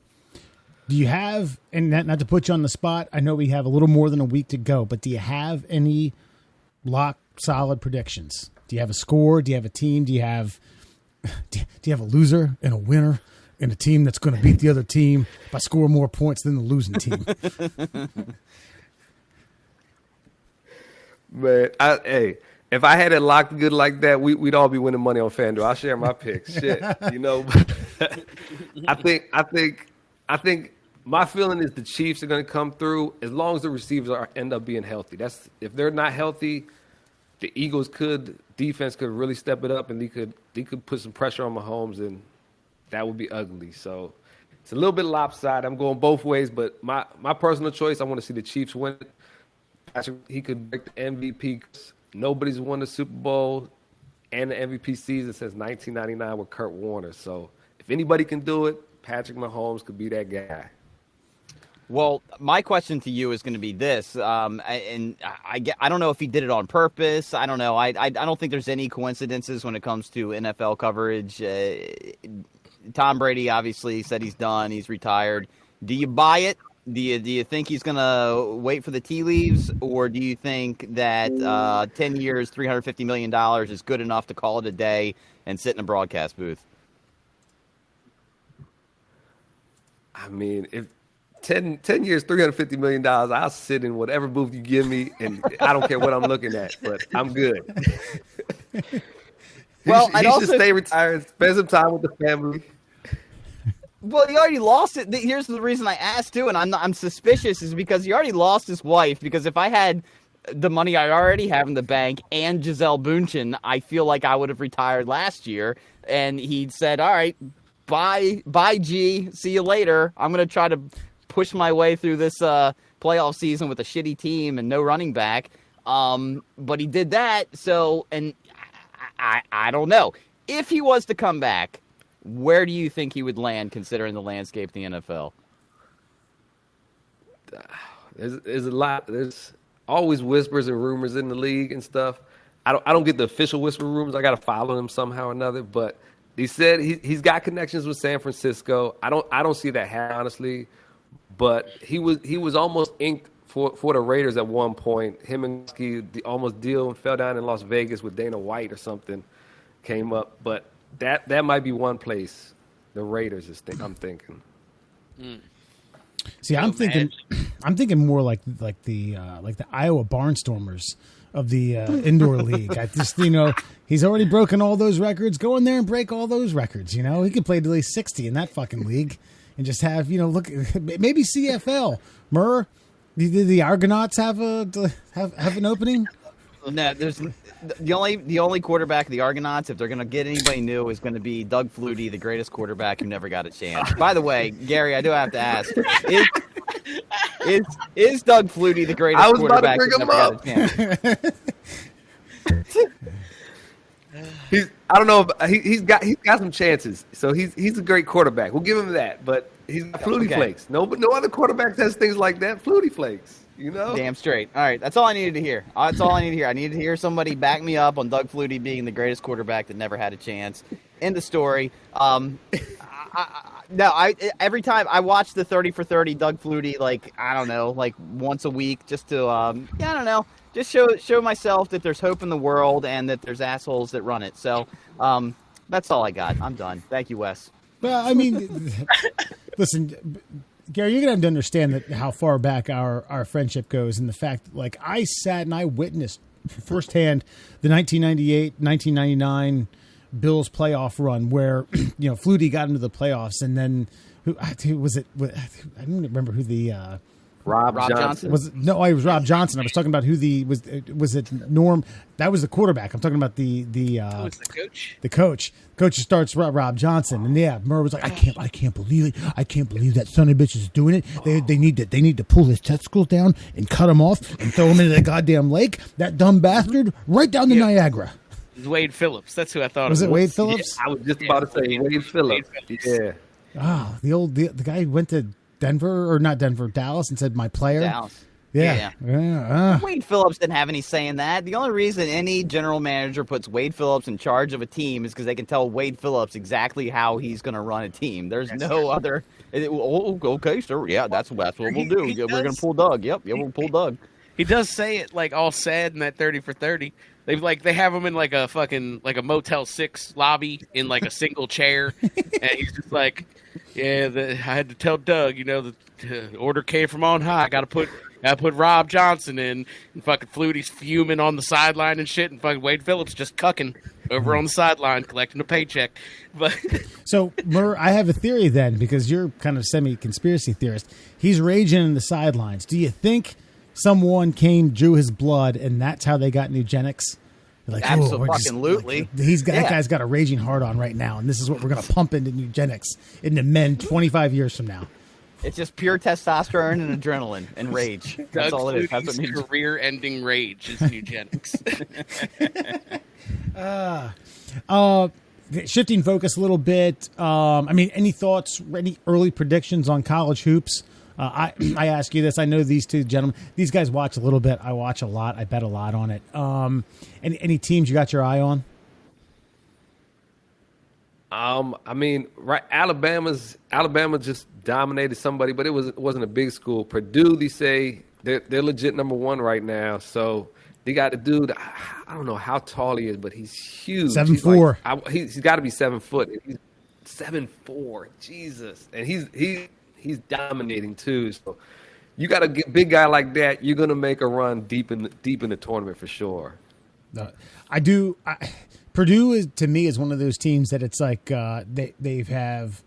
Speaker 2: Do you have, and not to put you on the spot, I know we have a little more than a week to go, but do you have any solid predictions? Do you have a score? Do you have a team? Do you have do you have a loser and a winner and a team that's going to beat the other team by scoring more points than the losing team?
Speaker 4: Man, hey, if I had it locked good like that, we'd all be winning money on FanDuel. I'll share my picks. Shit, you know. I think my feeling is the Chiefs are going to come through as long as the receivers end up being healthy. That's if they're not healthy, the Eagles defense could really step it up, and they could put some pressure on Mahomes, and that would be ugly. So it's a little bit lopsided. I'm going both ways, but my personal choice, I want to see the Chiefs win. He could break the MVP. Nobody's won the Super Bowl and the MVP season since 1999 with Kurt Warner. So if anybody can do it, Patrick Mahomes could be that guy.
Speaker 1: Well, my question to you is going to be this, and I don't know if he did it on purpose. I don't know. I don't think there's any coincidences when it comes to NFL coverage. Tom Brady obviously said he's done. He's retired. Do you buy it? Do you think he's going to wait for the tea leaves, or do you think that 10 years, $350 million is good enough to call it a day and sit in a broadcast booth?
Speaker 4: I mean, if 10 years, $350 million, I'll sit in whatever booth you give me, and I don't care what I'm looking at, but I'm good.
Speaker 1: Well,
Speaker 4: he should stay retired, spend some time with the family.
Speaker 1: Well, he already lost it. Here's the reason I asked, too, and I'm suspicious, is because he already lost his wife. Because if I had the money I already have in the bank and Gisele Bündchen, I feel like I would have retired last year. And he said, all right, bye, G. See you later. I'm going to try to push my way through this playoff season with a shitty team and no running back. But he did that, so, and I don't know. If he was to come back, where do you think he would land considering the landscape of the NFL?
Speaker 4: There's a lot. There's always whispers and rumors in the league and stuff. I don't get the official whisper rumors. I got to follow them somehow or another. But he said he's got connections with San Francisco. I don't see that happen, honestly. But he was almost inked for the Raiders at one point. Him and Ski almost deal and fell down in Las Vegas with Dana White or something came up. But that might be one place the Raiders I'm thinking.
Speaker 2: See, I'm thinking more like the Iowa Barnstormers of the indoor league. I just, he's already broken all those records. Go in there and break all those records. He could play to at least 60 in that fucking league and just have, look, maybe CFL. Murr, did the Argonauts have an opening?
Speaker 1: No, there's the only quarterback of the Argonauts, if they're going to get anybody new, is going to be Doug Flutie, the greatest quarterback who never got a chance. By the way, Gary, I do have to ask: is Doug Flutie the greatest quarterback who never got a chance?
Speaker 4: I don't know. He's got some chances. So he's a great quarterback. We'll give him that. But he's Flutie Flakes. No other quarterback has things like that. Flutie Flakes.
Speaker 1: Damn straight. All right, that's all I needed to hear. I needed to hear somebody back me up on Doug Flutie being the greatest quarterback that never had a chance. End of story. Every time I watch the 30 for 30 Doug Flutie, once a week, just to just show myself that there's hope in the world and that there's assholes that run it. So that's all I got. I'm done. Thank you, Wes.
Speaker 2: Well, I mean, listen, Gary, you're going to have to understand that how far back our friendship goes, and the fact that, I sat and I witnessed firsthand the 1998-1999 Bills playoff run where, Flutie got into the playoffs, and then who was it? I don't remember who the
Speaker 4: Rob Johnson.
Speaker 2: It was Rob Johnson. I was talking about who was it Norm? That was the quarterback. I'm talking about the
Speaker 3: the coach.
Speaker 2: The coach. Coach starts Rob Johnson, and Murr was like, I can't believe it. I can't believe that son of a bitch is doing it. They need to pull his testicles down and cut him off and throw him into the goddamn lake. That dumb bastard, right down to Niagara.
Speaker 3: It was Wade Phillips. That's who I thought
Speaker 2: was.
Speaker 3: It
Speaker 2: Was it Wade Phillips?
Speaker 4: Yeah, I was just about to say Wade Phillips. Yeah.
Speaker 2: Ah, the guy who went to Dallas, and said my player.
Speaker 1: Dallas.
Speaker 2: Yeah.
Speaker 1: Wade Phillips didn't have any say in that. The only reason any general manager puts Wade Phillips in charge of a team is because they can tell Wade Phillips exactly how he's going to run a team. There's no other. Okay, sir. Yeah, that's what we'll do. We're going to pull Doug. Yep, we'll pull Doug.
Speaker 3: He does say it all sad in that 30 for 30. They have him in like a fucking like a Motel 6 lobby in like a single chair, and he's just like, yeah, I had to tell Doug, the order came from on high. Gotta put Rob Johnson in, and fucking Flutie's fuming on the sideline and shit, and fucking Wade Phillips just cucking over on the sideline collecting a paycheck. But
Speaker 2: So, Murr, I have a theory then, because you're kind of semi-conspiracy theorist. He's raging in the sidelines. Do you think someone drew his blood, and that's how they got eugenics? Like,
Speaker 1: Absolutely.
Speaker 2: That guy's got a raging heart on right now, and this is what we're going to pump into eugenics, into men 25 years from now.
Speaker 1: It's just pure testosterone and adrenaline and rage. That's
Speaker 3: Doug
Speaker 1: all it is. That's
Speaker 3: Flutie's
Speaker 1: what means.
Speaker 3: career-ending rage is eugenics.
Speaker 2: Shifting focus a little bit. Any thoughts, any early predictions on college hoops? I ask you this. I know these two gentlemen. These guys watch a little bit. I watch a lot. I bet a lot on it. Any teams you got your eye on?
Speaker 4: Right. Alabama just dominated somebody, but it wasn't a big school. Purdue, they say they're legit number one right now. So they got a dude. I don't know how tall he is, but he's huge.
Speaker 2: 7'4".
Speaker 4: He's got to be 7 foot. He's 7'4". Jesus, and he's dominating too. So you got a big guy like that, you're gonna make a run deep in the tournament for sure.
Speaker 2: Purdue to me is one of those teams that it's like they have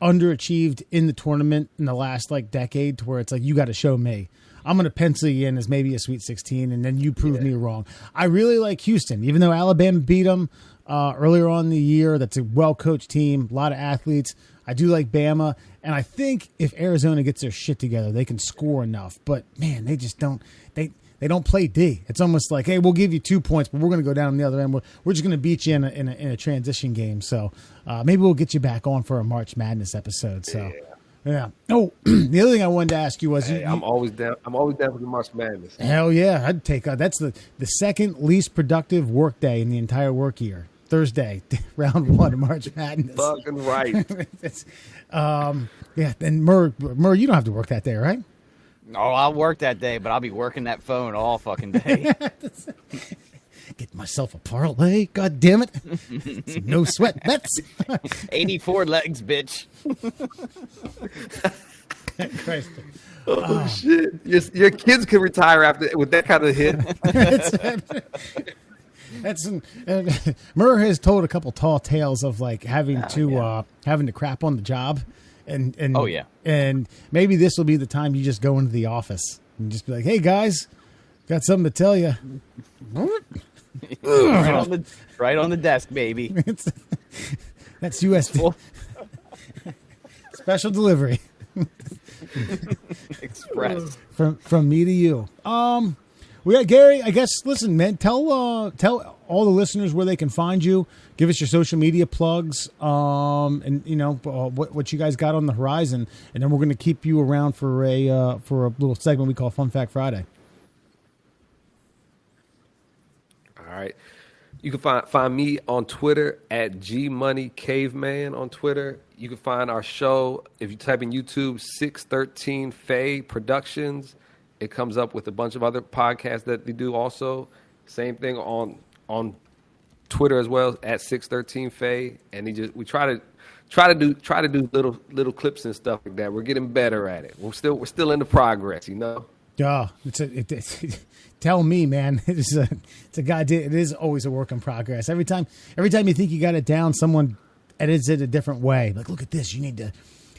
Speaker 2: underachieved in the tournament in the last decade, to where it's like, you got to show me. I'm going to pencil you in as maybe a Sweet 16, and then you prove me wrong. I really like Houston, even though Alabama beat them earlier on in the year. That's a well-coached team, a lot of athletes. I do like Bama, and I think if Arizona gets their shit together, they can score enough. But, man, they just don't they don't play D. It's almost like, hey, we'll give you 2 points, but we're going to go down on the other end. We're just going to beat you in a transition game. So maybe we'll get you back on for a March Madness episode. So. Yeah. Oh, the other thing I wanted to ask you was,
Speaker 4: I'm always down. I'm always down for the March Madness.
Speaker 2: Hell yeah, I'd take that's the second least productive work day in the entire work year. Thursday, round 1 of March Madness.
Speaker 4: Fucking right.
Speaker 2: Yeah. And Murr, you don't have to work that day, right?
Speaker 1: Oh, I'll work that day, but I'll be working that phone all fucking day.
Speaker 2: Get myself a parlay. God damn it! No sweat bets.
Speaker 1: 84 legs, bitch.
Speaker 2: Christ.
Speaker 4: Oh shit! Your kids can retire after with that kind of hit.
Speaker 2: That's Murr has told a couple tall tales of having to crap on the job, and
Speaker 1: oh yeah,
Speaker 2: and maybe this will be the time you just go into the office and just be like, hey guys, got something to tell you.
Speaker 1: right on the desk, baby.
Speaker 2: That's USB. Special delivery.
Speaker 1: Express.
Speaker 2: From me to you. We got Gary. I guess. Listen, man. Tell all the listeners where they can find you. Give us your social media plugs. And what you guys got on the horizon, and then we're going to keep you around for a little segment we call Fun Fact Friday.
Speaker 4: All right. You can find me on Twitter at GMoneyCaveman on Twitter. You can find our show, if you type in YouTube, 613 Faye Productions. It comes up with a bunch of other podcasts that they do also. Same thing on Twitter as well, at 613 Faye. And we try to do little clips and stuff like that. We're getting better at it. We're still in the progress,
Speaker 2: Yeah, tell me, man. It's a goddamn. It is always a work in progress. Every time you think you got it down, someone edits it a different way. Like, look at this. You need to,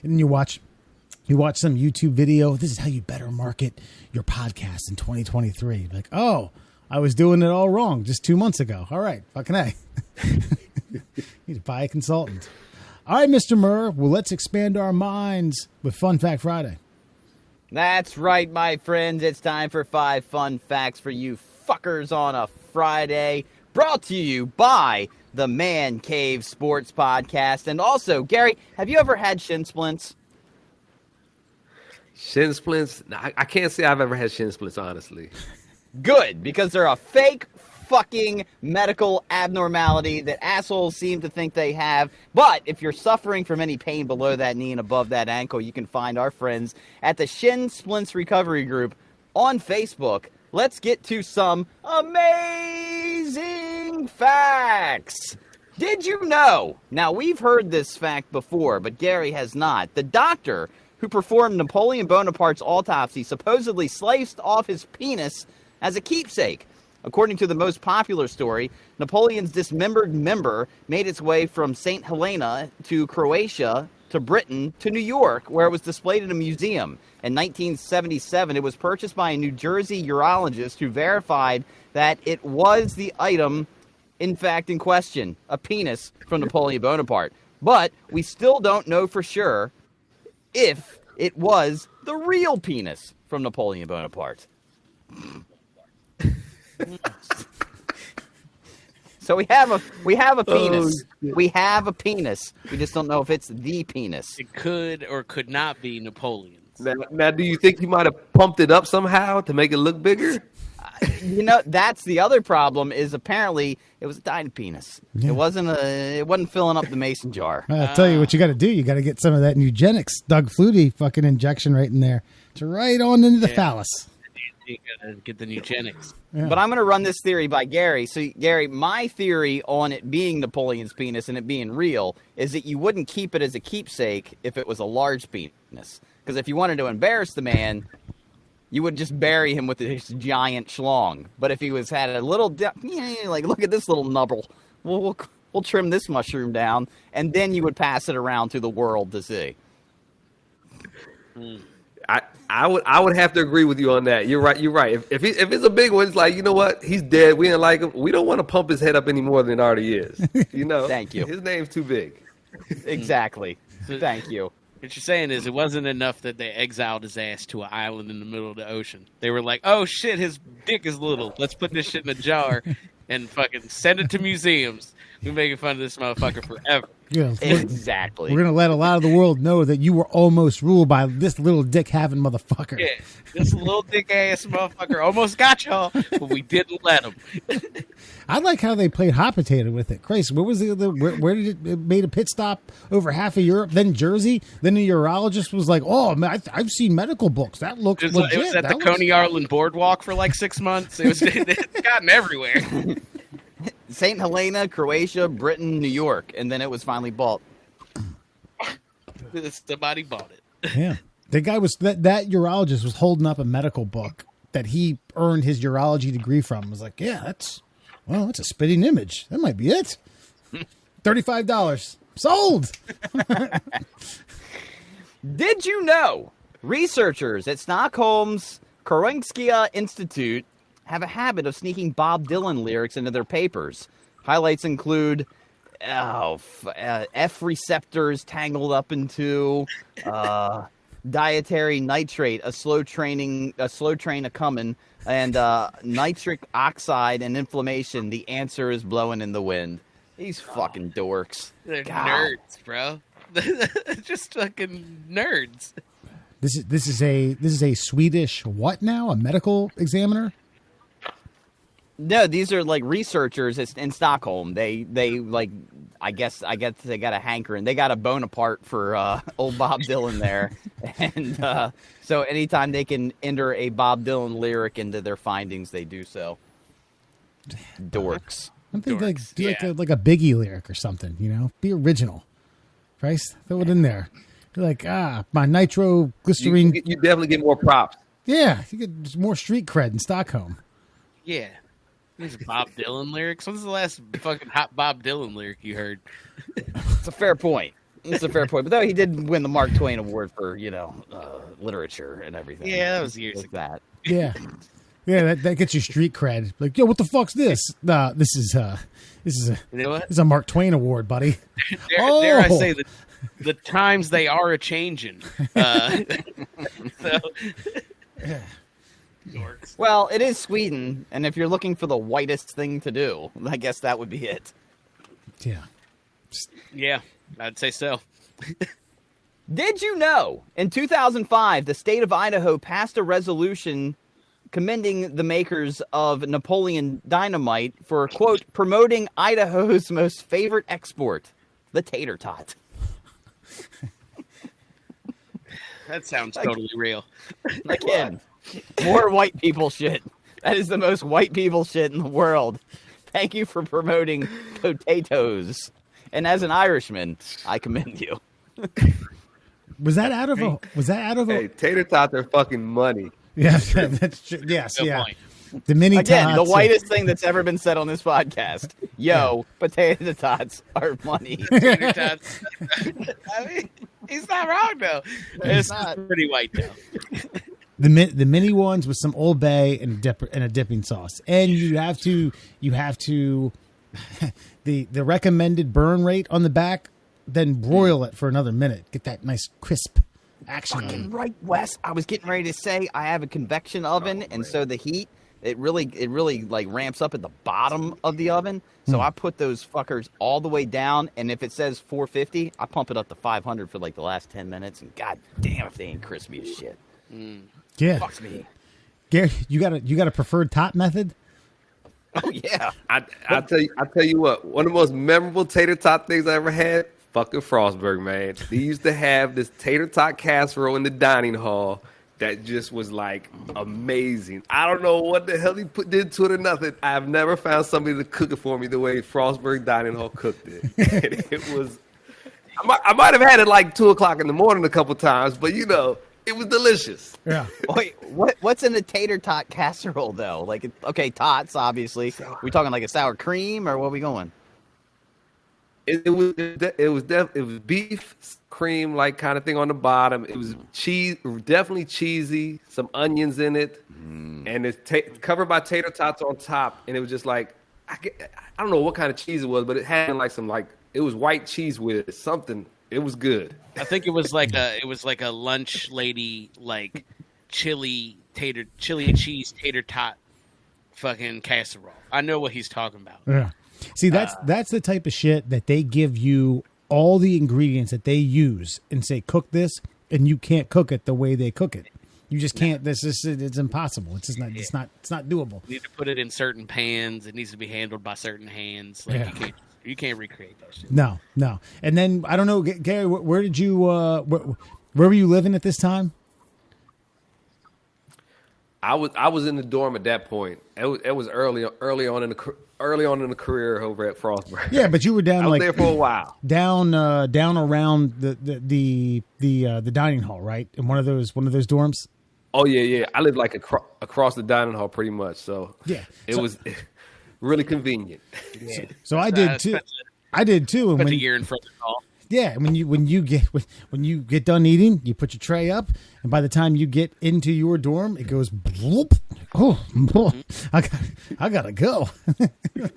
Speaker 2: and then you watch some YouTube video. This is how you better market your podcast in 2023. Like, oh, I was doing it all wrong just 2 months ago. All right, fucking A. Need to buy a consultant. All right, Mr. Murr. Well, let's expand our minds with Fun Fact Friday.
Speaker 1: That's right, my friends. It's time for 5 fun facts for you fuckers on a Friday. Brought to you by the Man Cave Sports Podcast. And also, Gary, have you ever had shin splints?
Speaker 4: Shin splints? I can't say I've ever had shin splints, honestly.
Speaker 1: Good, because they're a fake fucking medical abnormality that assholes seem to think they have. But if you're suffering from any pain below that knee and above that ankle, you can find our friends at the Shin Splints Recovery Group on Facebook. let's get to some amazing facts. Did you know? Now, we've heard this fact before, but Gary has not. The doctor who performed Napoleon Bonaparte's autopsy supposedly sliced off his penis as a keepsake. According to the most popular story, Napoleon's dismembered member made its way from St. Helena to Croatia to Britain to New York, where it was displayed in a museum. In 1977, it was purchased by a New Jersey urologist who verified that it was the item, in fact, in question, a penis from Napoleon Bonaparte. But we still don't know for sure if it was the real penis from Napoleon Bonaparte. So we have a penis. We have a penis. We just don't know if it's the penis.
Speaker 3: It could or could not be Napoleon's.
Speaker 4: Now, do you think he might have pumped it up somehow to make it look bigger?
Speaker 1: You know, that's the other problem. Is apparently it was a dyed penis.
Speaker 2: Yeah.
Speaker 1: It wasn't filling up the mason jar.
Speaker 2: I'll tell you what you got to do. You got to get some of that eugenics Doug Flutie fucking injection right in there. It's right on into the phallus.
Speaker 3: You gotta get the eugenics.
Speaker 2: Yeah.
Speaker 1: But I'm going to run this theory by Gary. So, Gary, my theory on it being Napoleon's penis and it being real is that you wouldn't keep it as a keepsake if it was a large penis. Because if you wanted to embarrass the man, you would just bury him with this giant schlong. But if he had a little, like, look at this little nubble. We'll trim this mushroom down, and then you would pass it around to the world to see.
Speaker 4: I would have to agree with you on that. You're right. You're right. If it's a big one, it's like, you know what? He's dead. We didn't like him. We don't want to pump his head up any more than it already is. You know.
Speaker 1: Thank you.
Speaker 4: His name's too big.
Speaker 1: Exactly. Thank you.
Speaker 3: What you're saying is it wasn't enough that they exiled his ass to an island in the middle of the ocean. They were like, oh shit, his dick is little. Let's put this shit in a jar and fucking send it to museums. We're making fun of this motherfucker forever.
Speaker 2: Yeah,
Speaker 1: Exactly.
Speaker 2: we're going to let a lot of the world know that you were almost ruled by this little dick having motherfucker.
Speaker 3: Yeah, this little dick ass motherfucker almost got y'all, but we didn't let him.
Speaker 2: I like how they played hot potato with it. Christ, where was where did it made a pit stop over half of Europe, then Jersey, then the urologist was like, "Oh man, I've seen medical books. That looks legit."
Speaker 3: It was at the Coney Island boardwalk for like 6 months. It's gotten everywhere.
Speaker 1: St. Helena, Croatia, Britain, New York, and then it was finally bought.
Speaker 3: Somebody bought it.
Speaker 2: Yeah, the guy was that urologist was holding up a medical book that he earned his urology degree from. It was like, yeah, that's a spitting image. That might be it. $35 sold.
Speaker 1: Did you know researchers at Stockholm's Karolinska Institute have a habit of sneaking Bob Dylan lyrics into their papers? Highlights include F receptors tangled up into dietary nitrate, a slow train a coming, and nitric oxide and inflammation. The answer is blowing in the wind. These fucking dorks.
Speaker 3: They're
Speaker 1: God.
Speaker 3: nerds, bro. Just fucking nerds.
Speaker 2: This is a Swedish what now? A medical examiner?
Speaker 1: No, these are like researchers in Stockholm. They like, I guess they got a hankering. They got a Bonaparte for old Bob Dylan there, and so anytime they can enter a Bob Dylan lyric into their findings, they do so. Dorks.
Speaker 2: I think
Speaker 3: Dorks,
Speaker 2: like a Biggie lyric or something. You know, be original. Price, throw it in there. You're like, my nitroglycerine.
Speaker 4: You definitely get more props.
Speaker 2: Yeah, you get more street cred in Stockholm.
Speaker 3: Yeah. These Bob Dylan lyrics. When's the last fucking hot Bob Dylan lyric you heard?
Speaker 1: It's a fair point. But though he did win the Mark Twain Award for literature and everything.
Speaker 3: Yeah, that was years
Speaker 1: like
Speaker 3: ago.
Speaker 1: that.
Speaker 2: Yeah. Yeah, that gets you street cred. Like, yo, what the fuck's this? Nah, this is
Speaker 3: You know what?
Speaker 2: this is a Mark Twain Award, buddy.
Speaker 3: Dare I say that the times they are a changing. So dorks.
Speaker 1: Well, it is Sweden, and if you're looking for the whitest thing to do, I guess that would be it.
Speaker 2: Yeah.
Speaker 3: Yeah, I'd say so.
Speaker 1: Did you know, in 2005, the state of Idaho passed a resolution commending the makers of Napoleon Dynamite for, quote, promoting Idaho's most favorite export, the tater tot.
Speaker 3: That sounds totally real.
Speaker 1: Again, more white people shit. That is the most white people shit in the world. Thank you for promoting potatoes. And as an Irishman, I commend you.
Speaker 2: Was that out of a?
Speaker 4: Hey, tater tots are fucking money.
Speaker 2: Yeah, that's true. Yes,
Speaker 3: Good
Speaker 2: yeah.
Speaker 3: point.
Speaker 2: The mini
Speaker 1: Again, the
Speaker 2: tots.
Speaker 1: whitest thing that's ever been said on this podcast. Yo, potato tots are money.
Speaker 3: Tater tots. I mean, he's not wrong though. It's
Speaker 1: not.
Speaker 3: pretty white though.
Speaker 2: The mini ones with some Old Bay and a dipping sauce, and you have to the recommended burn rate on the back, then broil it for another minute. Get that nice crisp action.
Speaker 1: Fucking right, Wes. I was getting ready to say I have a convection oven, and so the heat it really like ramps up at the bottom of the oven. So I put those fuckers all the way down, and if it says 450, I pump it up to 500 for like the last 10 minutes. And god damn, if they ain't crispy as shit.
Speaker 2: Yeah,
Speaker 1: Fucks me.
Speaker 2: Gary, you got a preferred top method?
Speaker 1: Oh yeah.
Speaker 4: I tell you what, one of the most memorable tater tot things I ever had, fucking Frostburg, man. They used to have this tater tot casserole in the dining hall that just was like amazing. I don't know what the hell he did to it or nothing. I've never found somebody to cook it for me the way Frostburg Dining Hall cooked it. It was, I might have had it like 2:00 in the morning a couple times, but you know, it was delicious.
Speaker 2: Yeah.
Speaker 1: Wait, what's in the tater tot casserole though? Like, okay, tots obviously. We talking like a sour cream or what we going?
Speaker 4: It was beef cream like kind of thing on the bottom. It was cheese, definitely cheesy. Some onions in it, and it's covered by tater tots on top. And it was just like I don't know what kind of cheese it was, but it had like it was white cheese with it, something. It was good.
Speaker 3: I think it was like a lunch lady like chili and cheese tater tot fucking casserole. I know what he's talking about.
Speaker 2: Yeah. See, that's the type of shit that they give you all the ingredients that they use and say cook this, and you can't cook it the way they cook it. You just can't. It's impossible. It's just not. It's not doable.
Speaker 3: You need to put it in certain pans. It needs to be handled by certain hands. Like you can't recreate that shit.
Speaker 2: No. And then I don't know, Gary. Where did you? Where were you living at this time?
Speaker 4: I was in the dorm at that point. It was early on in the career over at Frostburg.
Speaker 2: Yeah, but you were down
Speaker 4: I was
Speaker 2: like
Speaker 4: there for a while.
Speaker 2: Down around the dining hall, right? In one of those dorms.
Speaker 4: Oh yeah. I lived like across the dining hall, pretty much. So
Speaker 2: yeah,
Speaker 4: it was really convenient.
Speaker 2: Yeah. So I did too. I did too. And
Speaker 3: Put the year in front of the hall.
Speaker 2: Yeah, when you get done eating, you put your tray up, and by the time you get into your dorm, it goes bloop. Oh, I gotta go.
Speaker 3: Look,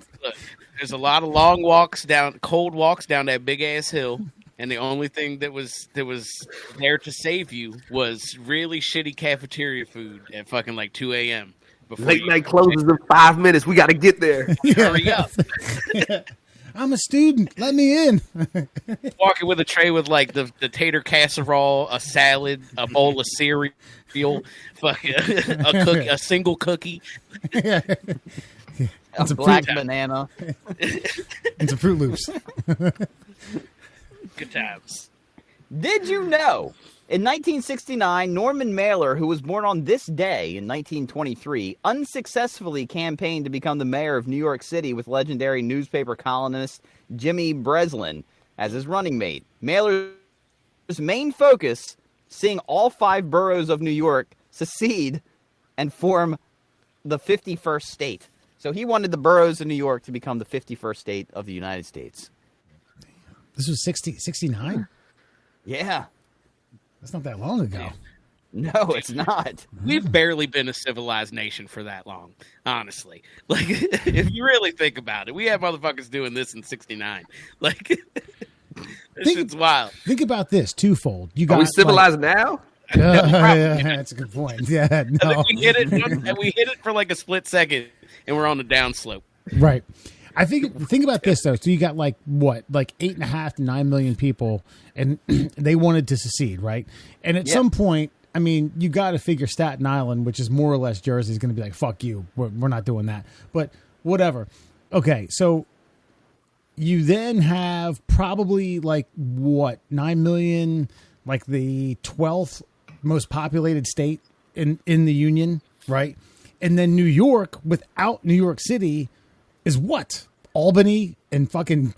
Speaker 3: there's a lot of long walks down, cold walks down that big ass hill, and the only thing that was there to save you was really shitty cafeteria food at fucking like 2 a.m.
Speaker 4: Late night closes in 5 minutes. We got to get there.
Speaker 3: Hurry up.
Speaker 2: I'm a student. Let me in.
Speaker 3: Walking with a tray with like the tater casserole, a salad, a bowl of cereal, a single cookie.
Speaker 1: A
Speaker 2: It's a
Speaker 1: black
Speaker 2: fruit-
Speaker 1: banana.
Speaker 2: It's a Fruit Loops.
Speaker 3: Good times.
Speaker 1: Did you know? In 1969, Norman Mailer, who was born on this day in 1923, unsuccessfully campaigned to become the mayor of New York City with legendary newspaper columnist Jimmy Breslin as his running mate. Mailer's main focus, seeing all 5 boroughs of New York secede and form the 51st state. So he wanted the boroughs of New York to become the 51st state of the United States.
Speaker 2: This was 69?
Speaker 1: Yeah.
Speaker 2: That's not that long ago.
Speaker 1: No, it's not.
Speaker 3: We've barely been a civilized nation for that long, honestly. Like, if you really think about it, we had motherfuckers doing this in 69. Like, this shit's wild.
Speaker 2: Think about this twofold. You got
Speaker 4: Are we civilized now?
Speaker 2: Yeah, that's a good point. Yeah,
Speaker 3: I
Speaker 2: no.
Speaker 3: think we hit it for like a split second, and we're on the downslope.
Speaker 2: Right. I think about this though. So you got like 8.5 to 9 million people, and they wanted to secede, right? And at some point, I mean, you got to figure Staten Island, which is more or less Jersey, is going to be like, "Fuck you, we're not doing that." But whatever. Okay, so you then have probably 9 million, like the 12th most populated state in the union, right? And then New York, without New York City, is what? Albany and fucking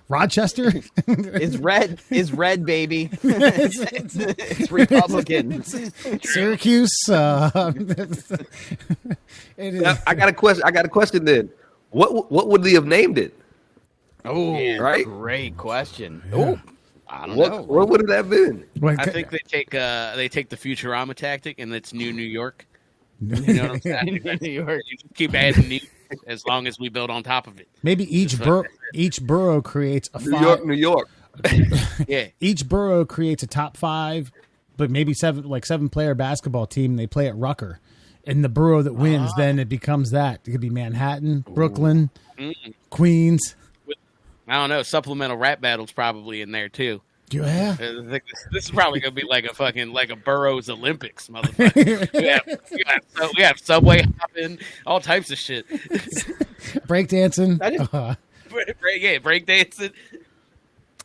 Speaker 2: Rochester?
Speaker 1: Is red, baby. It's Republican.
Speaker 2: Syracuse. It is.
Speaker 4: Now, I got a question then. What would they have named it?
Speaker 1: Oh,
Speaker 4: right.
Speaker 1: Great question.
Speaker 2: Yeah.
Speaker 1: Oh, I don't know.
Speaker 4: What would it have been?
Speaker 2: Wait,
Speaker 3: I think they take the Futurama tactic, and it's New York. You know what I'm saying?
Speaker 1: New York.
Speaker 3: You keep adding new as long as we build on top of it.
Speaker 2: maybe each borough creates a
Speaker 4: New York.
Speaker 3: Yeah.
Speaker 2: Each borough creates a top 5, but maybe 7 player basketball team. They play at Rucker, and the borough that wins, then it becomes that. It could be Manhattan, Brooklyn, Queens.
Speaker 3: I don't know. Supplemental rap battles probably in there too.
Speaker 2: Yeah.
Speaker 3: This is probably gonna be like a Burroughs Olympics, motherfucker. we have subway hopping, all types of shit.
Speaker 2: Breakdancing.
Speaker 3: Break dancing.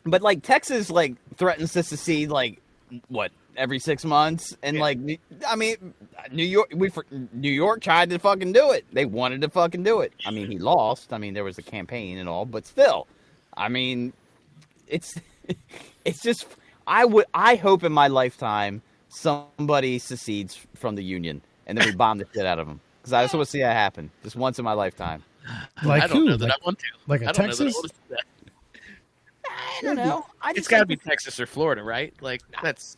Speaker 1: But like Texas, like threatens to secede, like what, every 6 months, and like I mean, New York tried to fucking do it. They wanted to fucking do it. I mean, he lost. I mean, there was a campaign and all, but still, I mean, it's just I hope in my lifetime somebody secedes from the Union and then we bomb the shit out of them, because I just want to see that happen just once in my lifetime.
Speaker 2: Like
Speaker 3: I don't
Speaker 2: who?
Speaker 3: know that I want to.
Speaker 2: Like a
Speaker 3: I don't know that I
Speaker 2: Texas?
Speaker 3: want to see that.
Speaker 1: I don't know.
Speaker 3: It's got to be Texas or Florida, right? Like it's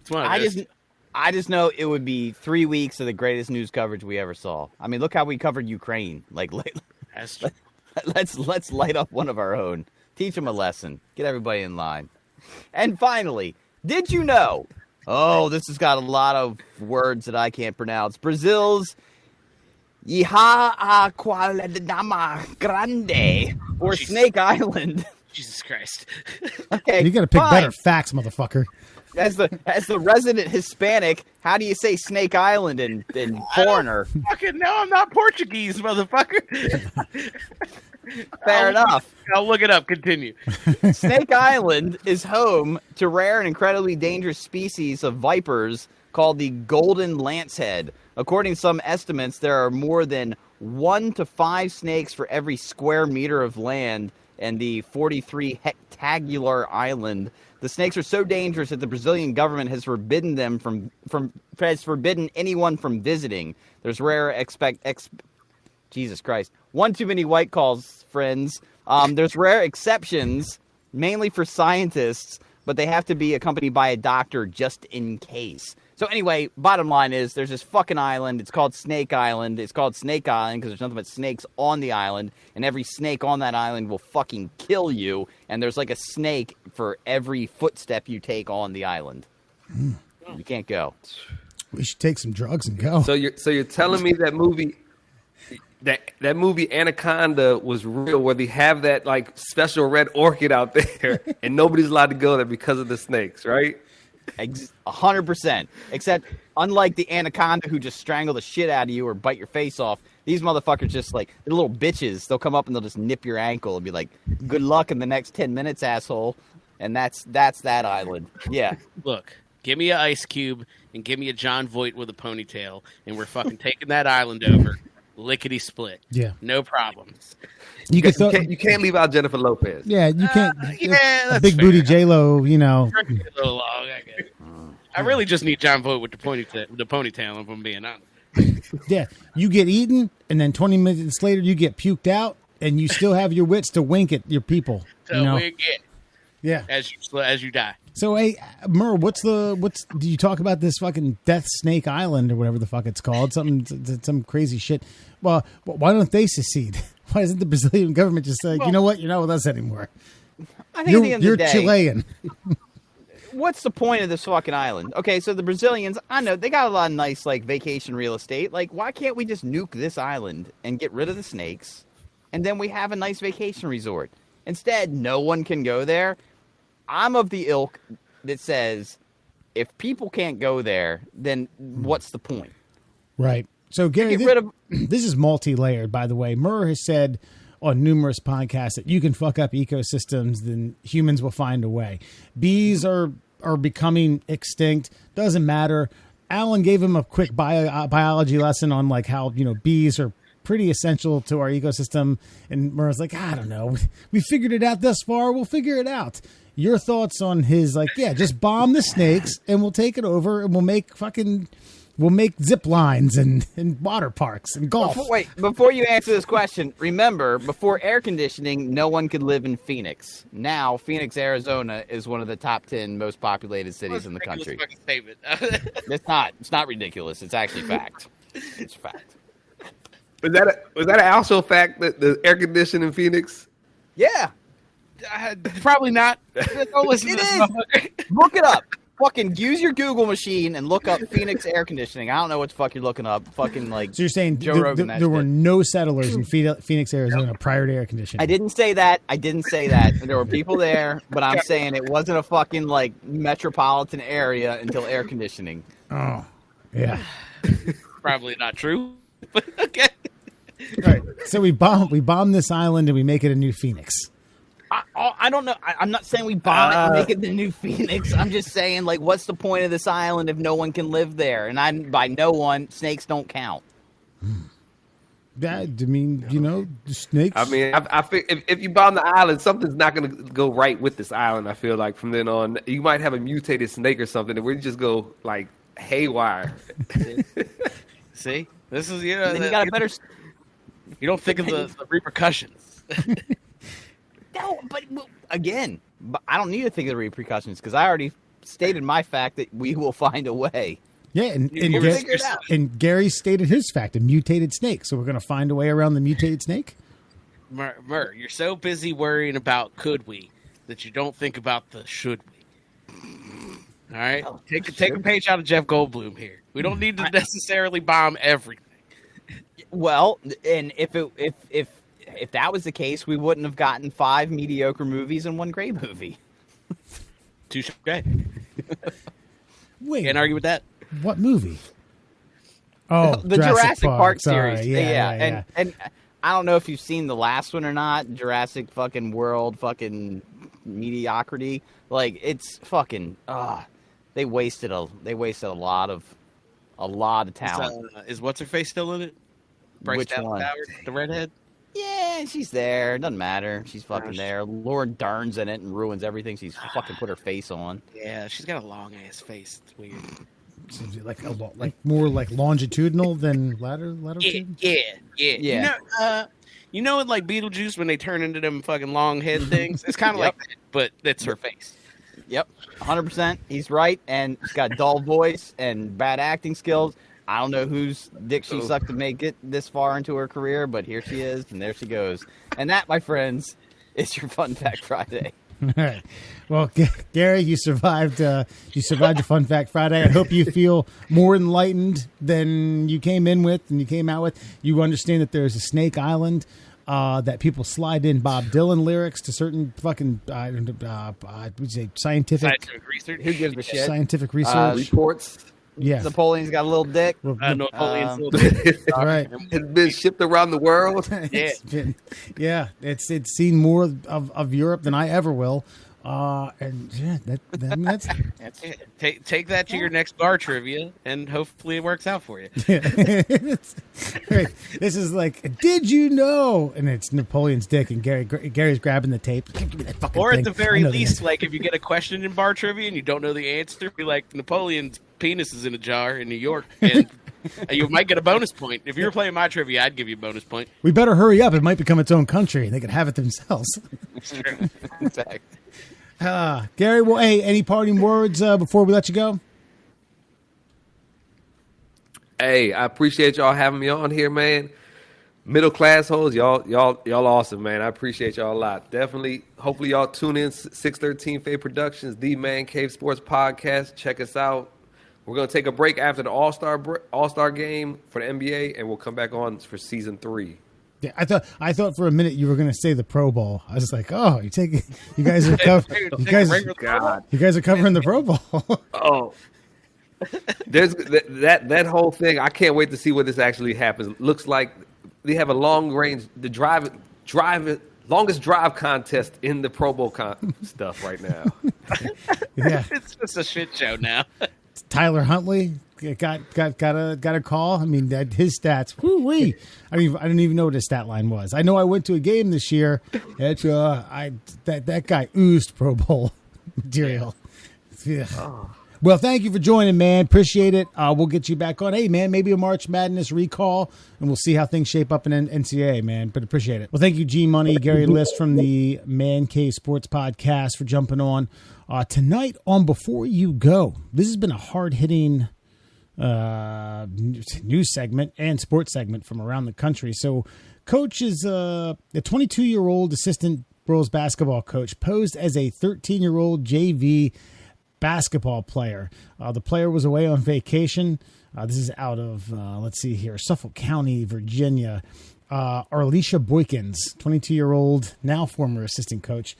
Speaker 3: one of those.
Speaker 1: I just know it would be 3 weeks of the greatest news coverage we ever saw. I mean, look how we covered Ukraine. Like,
Speaker 3: That's true.
Speaker 1: let's light up one of our own. Teach them a lesson. Get everybody in line. And finally, did you know? Oh, this has got a lot of words that I can't pronounce. Brazil's Ilha Aqualadama Grande, or Snake Island.
Speaker 3: Jesus Christ.
Speaker 1: Okay,
Speaker 2: You got to pick
Speaker 1: fine.
Speaker 2: better facts, motherfucker.
Speaker 1: As the resident Hispanic, how do you say Snake Island in foreigner?
Speaker 3: Fucking no, I'm not Portuguese, motherfucker.
Speaker 1: Fair enough.
Speaker 3: I'll look it up. Continue.
Speaker 1: Snake Island is home to rare and incredibly dangerous species of vipers called the golden lancehead. According to some estimates, there are more than 1 to 5 snakes for every square meter of land and the 43 hectagular island. The snakes are so dangerous that the Brazilian government has forbidden them has forbidden anyone from visiting. There's rare Jesus Christ. One too many white calls, friends. There's rare exceptions, mainly for scientists, but they have to be accompanied by a doctor just in case. So anyway, bottom line is there's this fucking island. It's called Snake Island. It's called Snake Island because there's nothing but snakes on the island, and every snake on that island will fucking kill you, and there's like a snake for every footstep you take on the island. You can't go.
Speaker 2: We should take some drugs and go.
Speaker 4: So you're telling me that movie Anaconda was real, where they have that like special red orchid out there and nobody's allowed to go there because of the snakes, right?
Speaker 1: 100%. Except, unlike the anaconda who just strangle the shit out of you or bite your face off, these motherfuckers just like, they're little bitches. They'll come up and they'll just nip your ankle and be like, good luck in the next 10 minutes, asshole. And that's that island. Yeah.
Speaker 3: Look, give me an ice cube and give me a John Voight with a ponytail, and we're fucking taking that island over. Lickety split.
Speaker 2: Yeah.
Speaker 3: No problems.
Speaker 2: You
Speaker 4: can't leave out Jennifer Lopez.
Speaker 2: Yeah, you can't.
Speaker 3: That's
Speaker 2: big
Speaker 3: fair.
Speaker 2: booty J-Lo, you know.
Speaker 3: A little long, I guess. I really just need John Voight with the ponytail, if I'm being honest.
Speaker 2: Yeah, you get eaten, and then 20 minutes later you get puked out, and you still have your wits to wink at your people.
Speaker 3: So
Speaker 2: you know?
Speaker 3: we get
Speaker 2: Yeah.
Speaker 3: as you die.
Speaker 2: So, hey, Mur, do you talk about this fucking Death Snake Island or whatever the fuck it's called? Some crazy shit. Well, why don't they secede? Why isn't the Brazilian government just like, you know what, you're not with us anymore?
Speaker 1: I think at the end of
Speaker 2: You're
Speaker 1: the day,
Speaker 2: Chilean.
Speaker 1: what's the point of this fucking island? Okay, so the Brazilians, I know, they got a lot of nice, like, vacation real estate. Like, why can't we just nuke this island and get rid of the snakes, and then we have a nice vacation resort? Instead, no one can go there. I'm of the ilk that says, if people can't go there, then what's the point?
Speaker 2: Right. So, Gary,
Speaker 1: Get rid of...
Speaker 2: this is multi-layered, by the way. Murr has said on numerous podcasts that you can fuck up ecosystems, then humans will find a way. Bees are becoming extinct. Doesn't matter. Alan gave him a quick biology lesson on like how, bees are pretty essential to our ecosystem. And Murray's like, I don't know. We figured it out thus far. We'll figure it out. Your thoughts on his just bomb the snakes and we'll take it over and we'll make zip lines and water parks and golf.
Speaker 1: Before you answer this question, remember, before air conditioning, no one could live in Phoenix. Now, Phoenix, Arizona is one of the top 10 most populated cities in the country.
Speaker 3: Statement.
Speaker 1: It's not. It's not ridiculous. It's actually fact. It's fact.
Speaker 4: Was that also a fact that the air conditioning in Phoenix?
Speaker 1: Yeah.
Speaker 3: Probably not. Don't listen to
Speaker 1: It
Speaker 3: this
Speaker 1: is.
Speaker 3: motherfucker.
Speaker 1: Look it up. Fucking use your Google machine and look up Phoenix air conditioning. I don't know what the fuck you're looking up. Fucking like.
Speaker 2: So you're saying
Speaker 1: Joe Rogan
Speaker 2: there were no settlers in Phoenix, Arizona prior to air conditioning?
Speaker 1: I didn't say that. There were people there, but I'm saying it wasn't a fucking like metropolitan area until air conditioning.
Speaker 2: Oh, yeah.
Speaker 3: Probably not true. But okay.
Speaker 2: All right. So we bomb this island and we make it a new Phoenix.
Speaker 1: I don't know. I'm not saying we bomb it and make it the new Phoenix. I'm just saying, like, what's the point of this island if no one can live there? And by no one, snakes don't count.
Speaker 2: That, I mean, snakes.
Speaker 4: I mean, I think if you bomb the island, something's not going to go right with this island. I feel like from then on, you might have a mutated snake or something, and we just go like haywire.
Speaker 3: See, this is
Speaker 1: And then you got a better.
Speaker 3: You don't think of the repercussions.
Speaker 1: No, but again, I don't need to think of the repercussions because I already stated my fact that we will find a way.
Speaker 2: Yeah, and
Speaker 1: figure it out.
Speaker 2: And Gary stated his fact, a mutated snake. So we're going to find a way around the mutated snake?
Speaker 3: Mur, you're so busy worrying about could we that you don't think about the should we. All right? Take a page out of Jeff Goldblum here. We don't need to necessarily bomb everything.
Speaker 1: Well, and if that was the case, we wouldn't have gotten 5 mediocre movies and 1 great movie.
Speaker 3: Touche.
Speaker 2: Wait.
Speaker 3: Can't argue with that.
Speaker 2: What movie? Oh,
Speaker 1: the Jurassic Park
Speaker 2: Sorry.
Speaker 1: series.
Speaker 2: Yeah.
Speaker 1: And I don't know if you've seen the last one or not. Jurassic fucking World fucking mediocrity. Like it's fucking. They wasted a lot of talent.
Speaker 3: Is what's her face still in it? Bryce
Speaker 1: Which
Speaker 3: Dallas
Speaker 1: one?
Speaker 3: Howard, the redhead.
Speaker 1: Yeah, she's there. Doesn't matter. She's fucking there. Laura Dern's in it and ruins everything. She's fucking put her face on.
Speaker 3: Yeah, she's got a long ass face. It's weird.
Speaker 2: Like more like longitudinal than latitude?
Speaker 3: Yeah. You know, in like Beetlejuice when they turn into them fucking long head things, it's kind of like that, but that's her face.
Speaker 1: Yep, 100%. He's right, and she's got a dull voice and bad acting skills. I don't know whose dick she sucked to make it this far into her career, but here she is, and there she goes. And that, my friends, is your Fun Fact Friday.
Speaker 2: All right. Well, Gary, you survived. You survived a Fun Fact Friday. I hope you feel more enlightened than you came in with and you came out with. You understand that there's a Snake Island that people slide in Bob Dylan lyrics to certain fucking scientific
Speaker 3: research.
Speaker 1: Who gives a shit?
Speaker 2: scientific research.
Speaker 4: Reports.
Speaker 2: Yeah.
Speaker 1: Napoleon's got a little dick.
Speaker 3: Napoleon's little bit.
Speaker 2: All right.
Speaker 4: It's been shipped around the world.
Speaker 2: It's seen more of Europe than I ever will. And yeah, that's
Speaker 3: That's it. Take that to your next bar trivia, and hopefully it works out for you.
Speaker 2: Right. This is like, did you know? And it's Napoleon's dick, and Gary's grabbing the tape. Give me that fucking
Speaker 3: Or
Speaker 2: thing.
Speaker 3: at the
Speaker 2: I
Speaker 3: very
Speaker 2: know the
Speaker 3: least,
Speaker 2: answer.
Speaker 3: like if you get a question in bar trivia and you don't know the answer, be like, Napoleon's penis is in a jar in New York, and you might get a bonus point. If you were playing my trivia, I'd give you a bonus point.
Speaker 2: We better hurry up. It might become its own country, and they could have it themselves.
Speaker 3: It's true.
Speaker 1: Exactly.
Speaker 2: Gary, well, hey, any parting words before we let you go?
Speaker 4: Hey, I appreciate y'all having me on here, man. Middle class hoes, y'all awesome, man. I appreciate y'all a lot. Definitely. Hopefully y'all tune in 613 Fade Productions, the Man Cave Sports Podcast. Check us out. We're gonna take a break after the All-Star game for the NBA, and we'll come back on for season 3.
Speaker 2: Yeah, I thought for a minute you were going to say the Pro Bowl. I was like, oh, you guys are you guys are covering the Pro Bowl.
Speaker 4: Oh, there's that whole thing. I can't wait to see what this actually happens. Looks like they have a long range, longest drive contest in the Pro Bowl stuff right now.
Speaker 2: Yeah,
Speaker 3: It's just a shit show now.
Speaker 2: Tyler Huntley got a call. I mean, that his stats. Woo-wee. I don't even know what his stat line was. I know I went to a game this year. That guy oozed Pro Bowl material. Yeah. Oh. Well, thank you for joining, man. Appreciate it. We'll get you back on. Hey, man, maybe a March Madness recall, and we'll see how things shape up in NCAA, man. But appreciate it. Well, thank you, G Money, Gary Lyst from the Man Cave Sports Podcast for jumping on. Tonight on Before You Go, this has been a hard-hitting news segment and sports segment from around the country. So coach is a 22-year-old assistant girls basketball coach posed as a 13-year-old JV basketball player. The player was away on vacation. This is out of, let's see here, Suffolk County, Virginia. Arlisha Boykins, 22-year-old, now former assistant coach,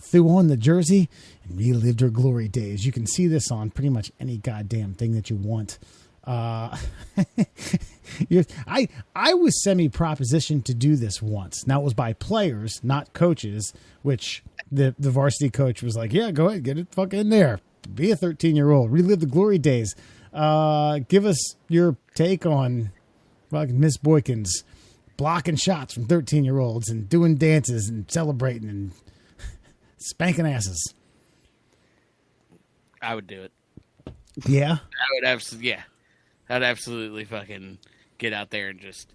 Speaker 2: threw on the jersey and relived her glory days. You can see this on pretty much any goddamn thing that you want. I was semi-propositioned to do this once. Now, it was by players, not coaches, which the varsity coach was like, yeah, go ahead, get it fucking in there. Be a 13-year-old. Relive the glory days. Give us your take on fucking Miss Boykins blocking shots from 13-year-olds and doing dances and celebrating and spanking asses.
Speaker 3: I would do it.
Speaker 2: Yeah?
Speaker 3: I'd absolutely fucking get out there and just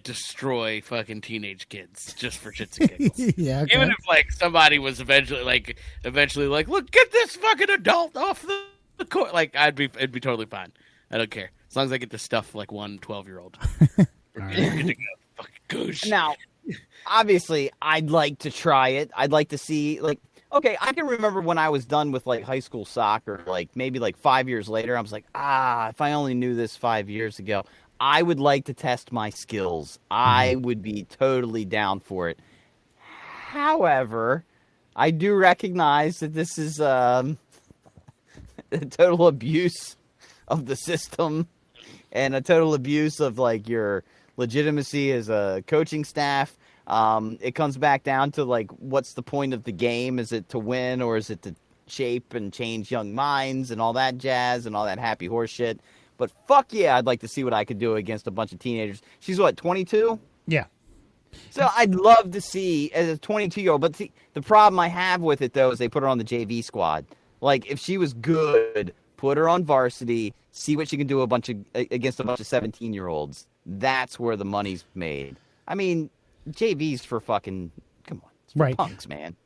Speaker 3: destroy fucking teenage kids just for shits and giggles.
Speaker 2: Yeah, okay.
Speaker 3: Even if like somebody was eventually like, look, get this fucking adult off the court. Like it'd be totally fine. I don't care as long as I get to stuff like one 12-year-old. Right. Good to go. Fucking goosh.
Speaker 1: Now, obviously, I'd like to try it. I'd like to see like. Okay, I can remember when I was done with like high school soccer, like maybe like 5 years later, I was like, if I only knew this 5 years ago. I would like to test my skills. I would be totally down for it. However, I do recognize that this is a total abuse of the system and a total abuse of like your legitimacy as a coaching staff. It comes back down to like, what's the point of the game? Is it to win or is it to shape and change young minds and all that jazz and all that happy horse shit? But fuck yeah, I'd like to see what I could do against a bunch of teenagers. She's what, 22?
Speaker 2: Yeah.
Speaker 1: So I'd love to see as a 22-year-old. But see, the problem I have with it, though, is they put her on the JV squad. Like, if she was good, put her on varsity, see what she can do against a bunch of 17-year-olds. That's where the money's made. I mean, JV's for fucking, come on. It's for
Speaker 2: right.
Speaker 1: punks, man.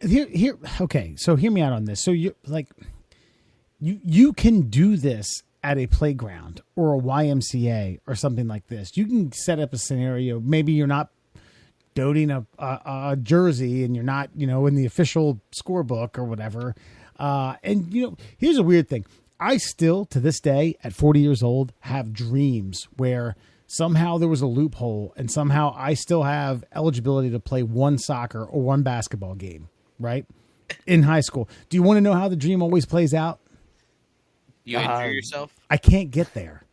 Speaker 2: Okay, so hear me out on this. So you can do this at a playground or a YMCA or something like this. You can set up a scenario. Maybe you're not doting a jersey and you're not, in the official scorebook or whatever. And here's a weird thing. I still, to this day, at 40 years old, have dreams where somehow there was a loophole and somehow I still have eligibility to play one soccer or one basketball game, right? In high school. Do you want to know how the dream always plays out?
Speaker 3: You injure yourself?
Speaker 2: I can't get there.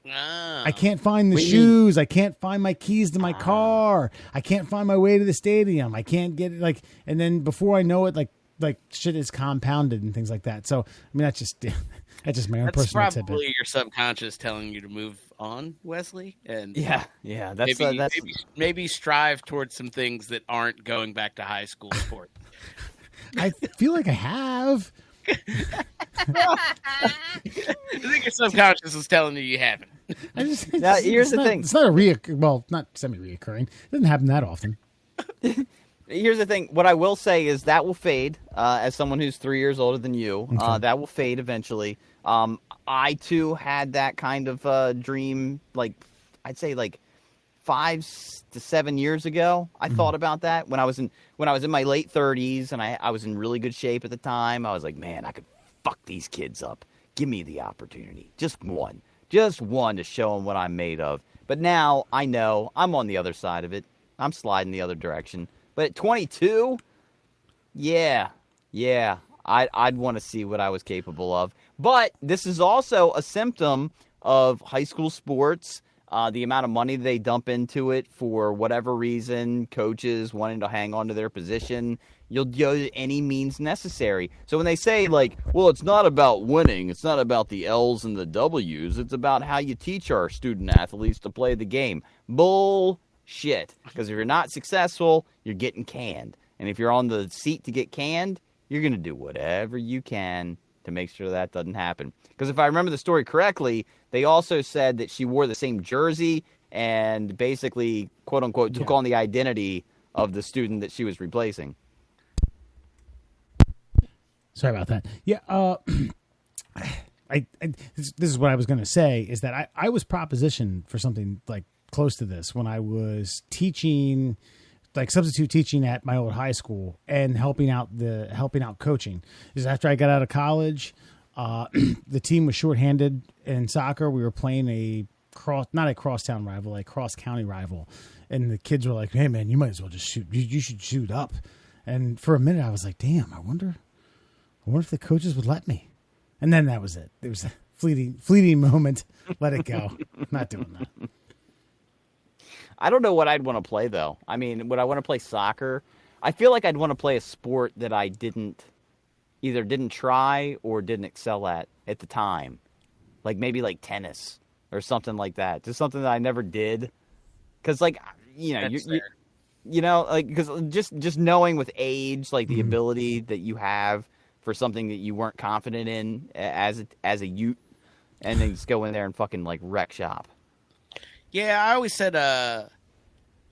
Speaker 3: Oh.
Speaker 2: I can't find the shoes. I can't find my keys to my car. I can't find my way to the stadium. I can't get it. And then before I know it, like shit is compounded and things like that. So, I mean, that's just my own personal tidbit.
Speaker 3: That's probably your subconscious telling you to move on, Wesley. And
Speaker 1: yeah. That's
Speaker 3: maybe strive towards some things that aren't going back to high school sports.
Speaker 2: I feel like I have.
Speaker 3: I think your subconscious is telling you haven't.
Speaker 1: Here's the thing.
Speaker 2: It's not not semi-reoccurring. It doesn't happen that often.
Speaker 1: Here's the thing. What I will say is that will fade. As someone who's 3 years older than you,
Speaker 2: okay.
Speaker 1: That will fade eventually. I too had that kind of dream. Like I'd say, like 5 to 7 years ago. I thought about that when I was in my late 30s and I was in really good shape at the time. I was like, man, I could fuck these kids up. Give me the opportunity. Just one to show them what I'm made of. But now I know I'm on the other side of it. I'm sliding the other direction. But at 22, yeah, I'd want to see what I was capable of. But this is also a symptom of high school sports. The amount of money they dump into it for whatever reason, coaches wanting to hang on to their position, You'll go to any means necessary. So when they say, like, well, it's not about winning, it's not about the L's and the W's, it's about how you teach our student athletes to play the game. Bullshit. Because if you're not successful, you're getting canned. And if you're on the seat to get canned, you're going to do whatever you can to make sure that doesn't happen. Because if I remember the story correctly, they also said that she wore the same jersey and basically, quote unquote, took on the identity of the student that she was replacing.
Speaker 2: Sorry about that. Yeah, this is what I was going to say, is that I was propositioned for something like close to this when I was teaching, like substitute teaching at my old high school and helping out coaching. Is after I got out of college, the team was shorthanded in soccer. We were playing not a crosstown rival, a cross county rival, and the kids were like, "Hey man, you might as well just shoot. You should shoot up." And for a minute, I was like, "Damn, I wonder if the coaches would let me." And then that was it. It was a fleeting moment. Let it go. Not doing that.
Speaker 1: I don't know what I'd want to play, though. I mean, would I want to play soccer? I feel like I'd want to play a sport that I either didn't try or didn't excel at the time. Like maybe like tennis or something like that. Just something that I never did. Because, like, you know, like, because just knowing with age, like the ability that you have for something that you weren't confident in as a youth, and then just go in there and fucking like wreck shop.
Speaker 3: Yeah, I always said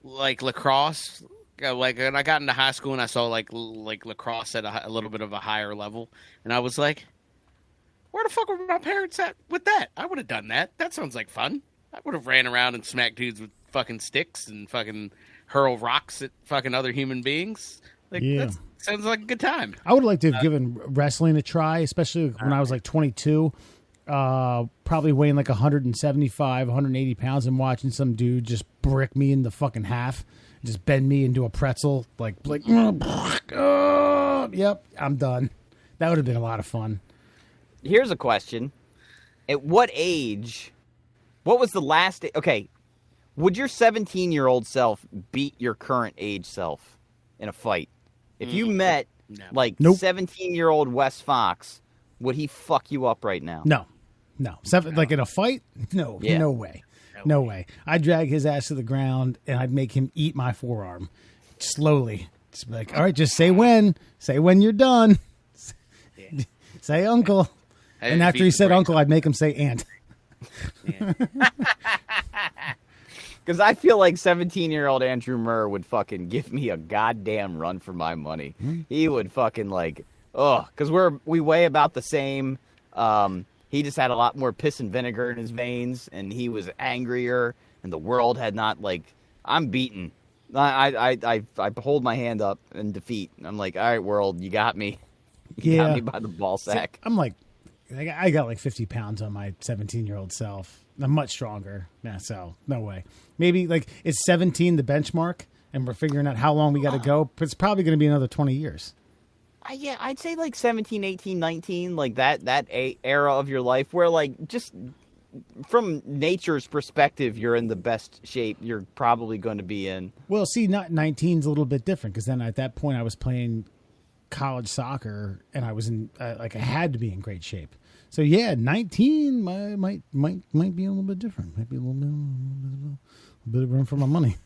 Speaker 3: like lacrosse. Like when I got into high school and I saw like lacrosse at a little bit of a higher level, and I was like, where the fuck were my parents at with that? I would have done that. That sounds like fun. I would have ran around and smacked dudes with fucking sticks and fucking hurl rocks at fucking other human beings. Like, that sounds like a good time.
Speaker 2: I would like to have given wrestling a try, especially when I was like 22, probably weighing like 175, 180 pounds, and watching some dude just brick me in the fucking half, just bend me into a pretzel. Like yep, I'm done. That would have been a lot of fun.
Speaker 1: Here's a question. At what age, what was the last, okay, would your 17-year-old self beat your current age self in a fight? If you met, 17-year-old Wes Fox, would he fuck you up right now?
Speaker 2: No. Like in a fight? No, no way. No way. I'd drag his ass to the ground, and I'd make him eat my forearm slowly. Just be like, all right, just say when. Say when you're done. Say uncle. And after he said uncle, I'd make him say aunt.
Speaker 1: Because I feel like 17-year-old Andrew Murr would fucking give me a goddamn run for my money. He would fucking because we weigh about the same. He just had a lot more piss and vinegar in his veins, and he was angrier, and the world had not, I'm beaten. I hold my hand up in defeat. I'm like, all right, world, you got me. You got me by the ball sack.
Speaker 2: I'm like, I got like 50 pounds on my 17-year-old self. I'm much stronger. Yeah, so no way. Maybe is 17 the benchmark, and we're figuring out how long we got to go. But it's probably going to be another 20 years.
Speaker 1: Yeah, I'd say 17, 18, 19, that era of your life where just from nature's perspective, you're in the best shape you're probably going to be in.
Speaker 2: Well, see, not 19's a little bit different, because then at that point I was playing college soccer, and I was in I had to be in great shape. So yeah, 19 might be a little bit different. Might be a little bit of room for my money.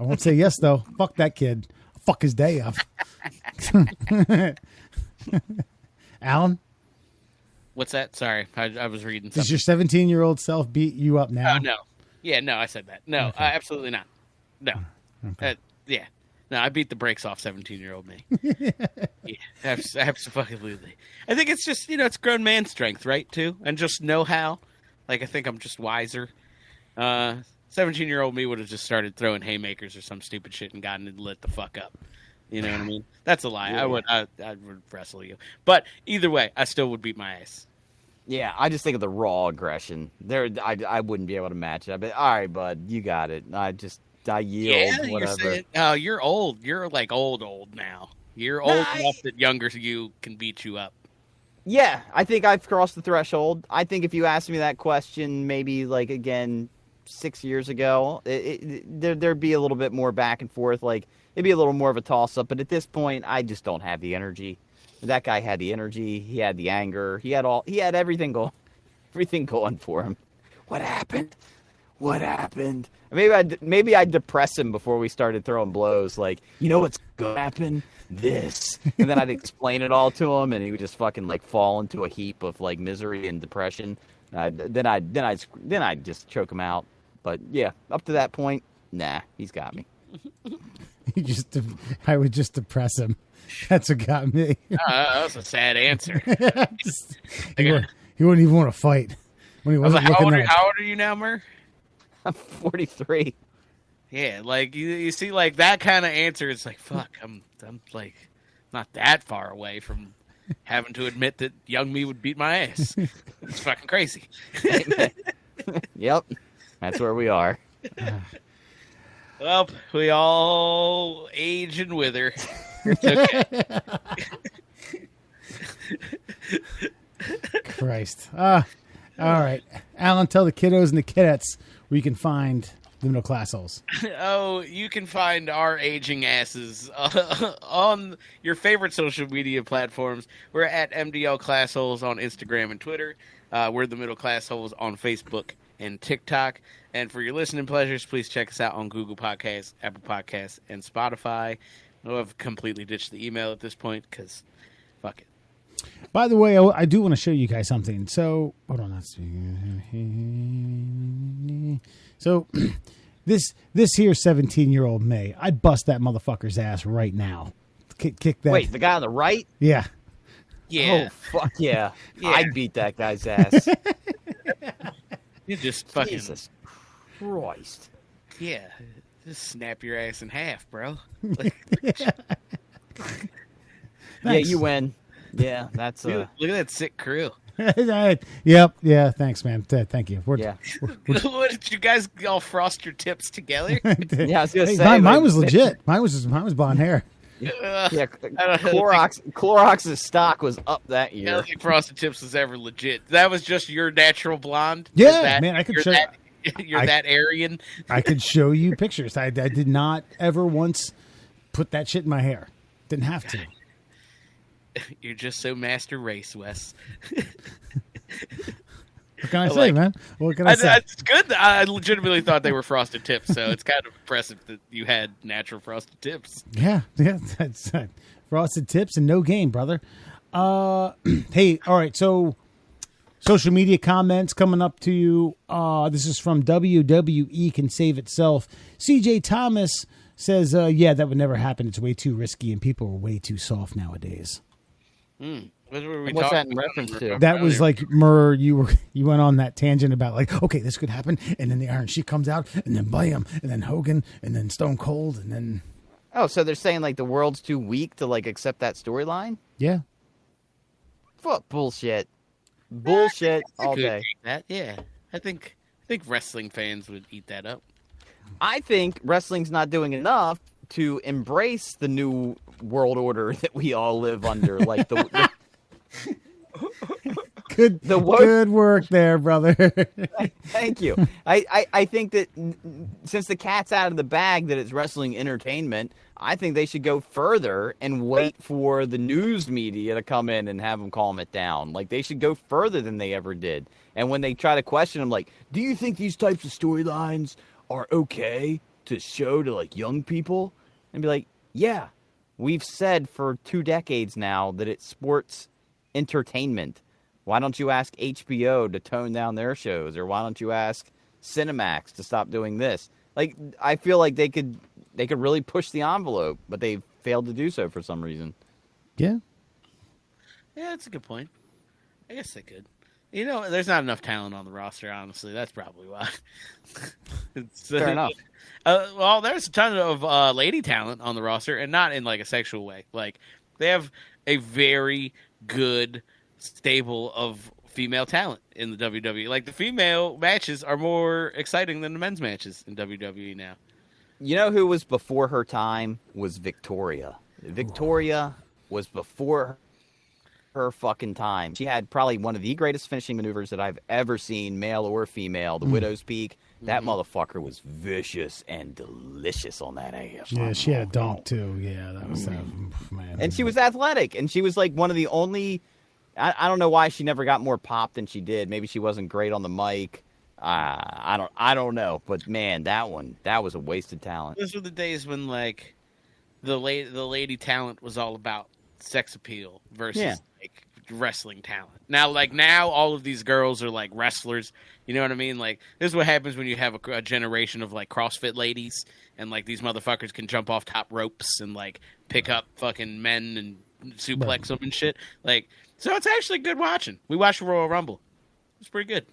Speaker 2: I won't say yes though. Fuck that kid. I'll fuck his day up. Alan,
Speaker 3: what's that? Sorry, I was reading something.
Speaker 2: Does your 17-year-old self beat you up now?
Speaker 3: Oh no. Yeah, no, I said that. No,
Speaker 2: okay.
Speaker 3: Absolutely not. No.
Speaker 2: Okay.
Speaker 3: Yeah. No, I beat the brakes off 17-year-old me. Yeah, absolutely. I think it's just, it's grown man strength, right, too? And just know-how. I think I'm just wiser. 17-year-old me would have just started throwing haymakers or some stupid shit and gotten lit the fuck up. You know what I mean? That's a lie. Yeah. I would wrestle you. But either way, I still would beat my ass.
Speaker 1: Yeah, I just think of the raw aggression. I wouldn't be able to match it. But all right, bud, you got it. I yield, whatever.
Speaker 3: You're old. You're old now. You're old enough that younger you can beat you up.
Speaker 1: Yeah, I think I've crossed the threshold. I think if you asked me that question maybe, again, 6 years ago, there'd be a little bit more back and forth. it'd be a little more of a toss-up. But at this point, I just don't have the energy. That guy had the energy. He had the anger. He had everything going for him. What happened? What happened? Maybe I'd depress him before we started throwing blows. Like, you know what's gonna happen? This. And then I'd explain it all to him, and he would just fucking like fall into a heap of like misery and depression. Then I'd just choke him out. But yeah, up to that point, nah, he's got me.
Speaker 2: I would just depress him. That's what got me.
Speaker 3: That was a sad answer.
Speaker 2: He wouldn't even want to fight when he wasn't
Speaker 3: how
Speaker 2: looking
Speaker 3: old are you now, Mur?
Speaker 1: I'm 43.
Speaker 3: Yeah, like you see, like that kind of answer. It's like, fuck, I'm like not that far away from having to admit that young me would beat my ass. It's fucking crazy.
Speaker 1: Yep, that's where we are.
Speaker 3: Well, we all age and wither. It's okay.
Speaker 2: Christ. All right. Alan, tell the kiddos and the kiddettes where you can find the middle class holes.
Speaker 3: Oh, you can find our aging asses on your favorite social media platforms. We're at MDL Classholes on Instagram and Twitter. We're the Middle Class Holes on Facebook and TikTok. And for your listening pleasures, please check us out on Google Podcasts, Apple Podcasts, and Spotify. I've completely ditched the email at this point because fuck it.
Speaker 2: By the way, I do want to show you guys something. So, hold on. So, this here 17-year-old May, I'd bust that motherfucker's ass right now. Kick that.
Speaker 1: Wait, the guy on the right?
Speaker 2: Yeah.
Speaker 3: Yeah.
Speaker 1: Oh, fuck yeah. I'd beat that guy's ass.
Speaker 3: You just fucking...
Speaker 1: Jesus Christ.
Speaker 3: Yeah. Just snap your ass in half, bro.
Speaker 1: Yeah, you win. Yeah, that's
Speaker 3: Look at that sick crew.
Speaker 2: Yep. Yeah. Thanks, man. Thank you.
Speaker 1: yeah.
Speaker 3: What did you guys all frost your tips together?
Speaker 1: Yeah, I was gonna
Speaker 2: Hey,
Speaker 1: say
Speaker 2: mine was legit. Mine was blonde hair.
Speaker 1: Yeah,
Speaker 3: I don't know.
Speaker 1: Clorox's stock was up that
Speaker 3: I
Speaker 1: year.
Speaker 3: don't think frosted tips was ever legit. That was just your natural blonde.
Speaker 2: Yeah, man, I could
Speaker 3: you're
Speaker 2: show.
Speaker 3: You're that Aryan.
Speaker 2: I could show you pictures. I did not ever once put that shit in my hair. Didn't have to.
Speaker 3: You're just so master race, Wes.
Speaker 2: What can I say, man? What can I say?
Speaker 3: It's good. I legitimately thought they were frosted tips, so it's kind of impressive that you had natural frosted tips.
Speaker 2: Yeah. That's frosted tips and no game, brother. Hey, all right. So, social media comments coming up to you. This is from WWE Can Save Itself. CJ Thomas says, "Yeah, that would never happen. It's way too risky, and people are way too soft nowadays."
Speaker 3: What were we
Speaker 1: What's that
Speaker 3: talking
Speaker 1: in
Speaker 3: about?
Speaker 1: reference to?
Speaker 2: That was like Murr. You went on that tangent about like, okay, this could happen, and then the Iron Sheik comes out, and then bam, and then Hogan, and then Stone Cold, and then
Speaker 1: Oh, so they're saying like the world's too weak to like accept that storyline?
Speaker 2: yeah.
Speaker 1: Fuck bullshit. Bullshit
Speaker 3: I
Speaker 1: all
Speaker 3: could
Speaker 1: day.
Speaker 3: take that. Yeah, I think wrestling fans would eat that up.
Speaker 1: I think wrestling's not doing enough to embrace the new world order that we all live under. Like
Speaker 2: Good work there, brother.
Speaker 1: Thank you. I think that since the cat's out of the bag that it's wrestling entertainment, I think they should go further and wait for the news media to come in and have them calm it down. Like, they should go further than they ever did. And when they try to question them, like, do you think these types of storylines are okay to show to, like, young people? And be like, yeah, we've said for 2 decades now that it's sports entertainment. Why don't you ask HBO to tone down their shows? Or why don't you ask Cinemax to stop doing this? Like, I feel like they could really push the envelope, but they failed to do so for some reason.
Speaker 2: Yeah.
Speaker 3: Yeah, that's a good point. I guess they could. You know, there's not enough talent on the roster, honestly. That's probably why.
Speaker 1: Fair enough.
Speaker 3: Well, there's a ton of lady talent on the roster, and not in, like, a sexual way. Like, they have a very good stable of female talent in the WWE. Like, the female matches are more exciting than the men's matches in WWE now.
Speaker 1: You know who was before her time? Was Victoria. Victoria was before her fucking time. She had probably one of the greatest finishing maneuvers that I've ever seen, male or female. The Widow's Peak. That motherfucker was vicious and delicious on that ass.
Speaker 2: Yeah, she had a donk too. Yeah, that was man.
Speaker 1: And she was athletic, and she was like one of the only. I don't know why she never got more pop than she did. Maybe she wasn't great on the mic. I don't know, but man, that was a wasted talent.
Speaker 3: Those were the days when like the lady talent was all about sex appeal versus like wrestling talent. Now all of these girls are like wrestlers. You know what I mean? Like this is what happens when you have a generation of like CrossFit ladies, and like these motherfuckers can jump off top ropes and like pick up fucking men and suplex them and shit. Like, so it's actually good watching. We watched the Royal Rumble. It's pretty good.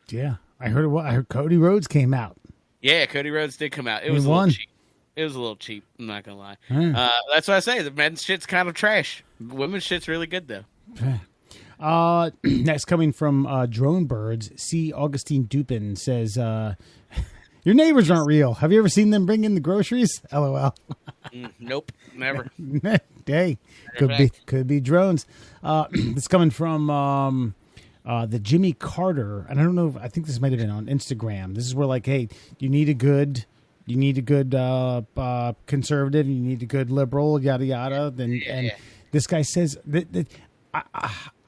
Speaker 2: Yeah, I heard Cody Rhodes came out.
Speaker 3: Yeah, Cody Rhodes did come out. It was a little cheap. It was a little cheap. I'm not gonna lie. That's what I say. The men's shit's kind of trash. Women's shit's really good though.
Speaker 2: Next, coming from Drone Birds, C. Augustine Dupin says, "Your neighbors aren't real. Have you ever seen them bring in the groceries?" LOL.
Speaker 3: Nope, never.
Speaker 2: Hey, could be drones. It's coming from the Jimmy Carter, and I don't know. I think this might have been on Instagram. This is where like, hey, you need a good conservative, you need a good liberal, yada yada. And this guy says that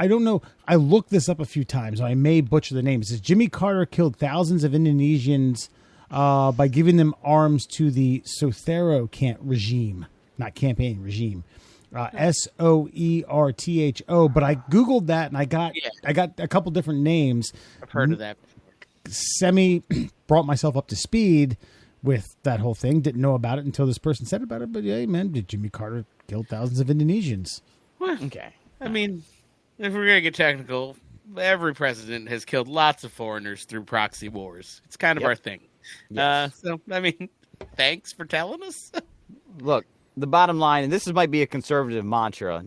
Speaker 2: I don't know. I looked this up a few times. I may butcher the name. It says Jimmy Carter killed thousands of Indonesians by giving them arms to the Soetoro regime, not campaign regime. Soertho. But I googled that and I got a couple different names.
Speaker 3: I've heard of that.
Speaker 2: Semi brought myself up to speed with that whole thing. Didn't know about it until this person said about it. But yeah, man, Jimmy Carter killed thousands of Indonesians.
Speaker 3: Well, okay. I mean, if we're gonna get technical, every president has killed lots of foreigners through proxy wars. It's kind of our thing. Yes. So, I mean, thanks for telling us.
Speaker 1: Look, the bottom line, and this might be a conservative mantra,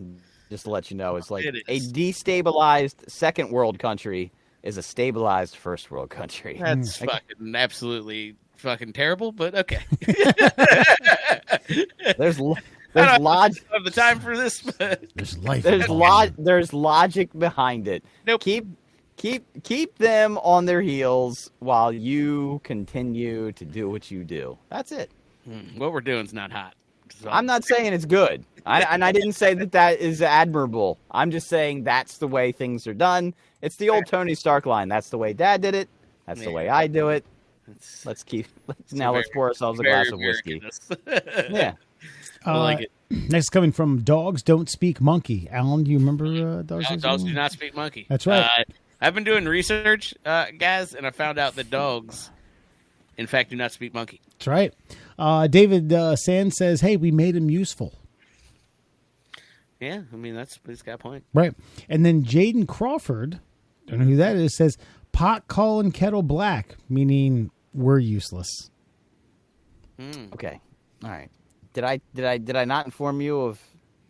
Speaker 1: just to let you know, is like a destabilized second world country is a stabilized first world country.
Speaker 3: That's fucking absolutely fucking terrible, but okay.
Speaker 1: There's logic.
Speaker 3: I don't have the time for this, but
Speaker 2: there's life.
Speaker 1: There's logic behind it.
Speaker 3: Nope.
Speaker 1: Keep them on their heels while you continue to do what you do. That's it.
Speaker 3: What we're doing is not hot. So.
Speaker 1: I'm not saying it's good. I didn't say that is admirable. I'm just saying that's the way things are done. It's the old Tony Stark line. That's the way Dad did it. That's the way I do it. Let's pour ourselves a glass of whiskey. Yeah.
Speaker 3: I like it.
Speaker 2: Next, coming from Dogs Don't Speak Monkey. Alan, do you remember Dogs?
Speaker 3: Dogs do not speak monkey.
Speaker 2: That's right.
Speaker 3: I've been doing research, guys, and I found out that dogs, in fact, do not speak monkey.
Speaker 2: That's right. David Sand says, "Hey, we made him useful."
Speaker 3: Yeah, I mean he's got a point.
Speaker 2: Right. And then Jaden Crawford, don't know who that is, says pot calling kettle black, meaning we're useless.
Speaker 1: Okay. All right. Did I not inform you of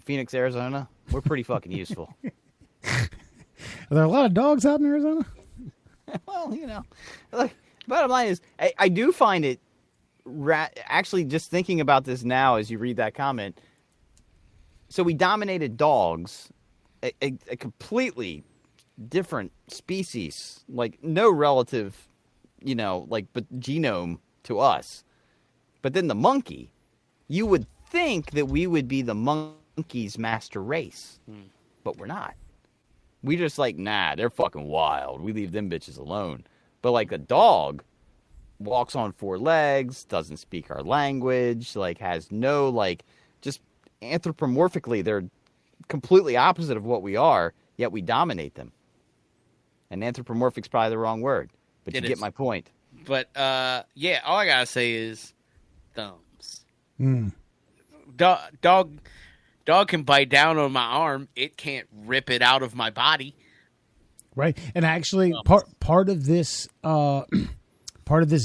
Speaker 1: Phoenix, Arizona? We're pretty fucking useful.
Speaker 2: Are there a lot of dogs out in Arizona?
Speaker 1: Well, look, bottom line is, I do find it, actually just thinking about this now as you read that comment, so we dominated dogs, a completely different species, like no relative, but genome to us. But then the monkey, you would think that we would be the monkey's master race, but we're not. We just they're fucking wild. We leave them bitches alone. But like a dog walks on four legs, doesn't speak our language, has no just anthropomorphically, they're completely opposite of what we are, yet we dominate them. And anthropomorphic's probably the wrong word, but you get my point.
Speaker 3: But all I gotta say is thumbs. Dog can bite down on my arm. It can't rip it out of my body.
Speaker 2: Right. And actually part of this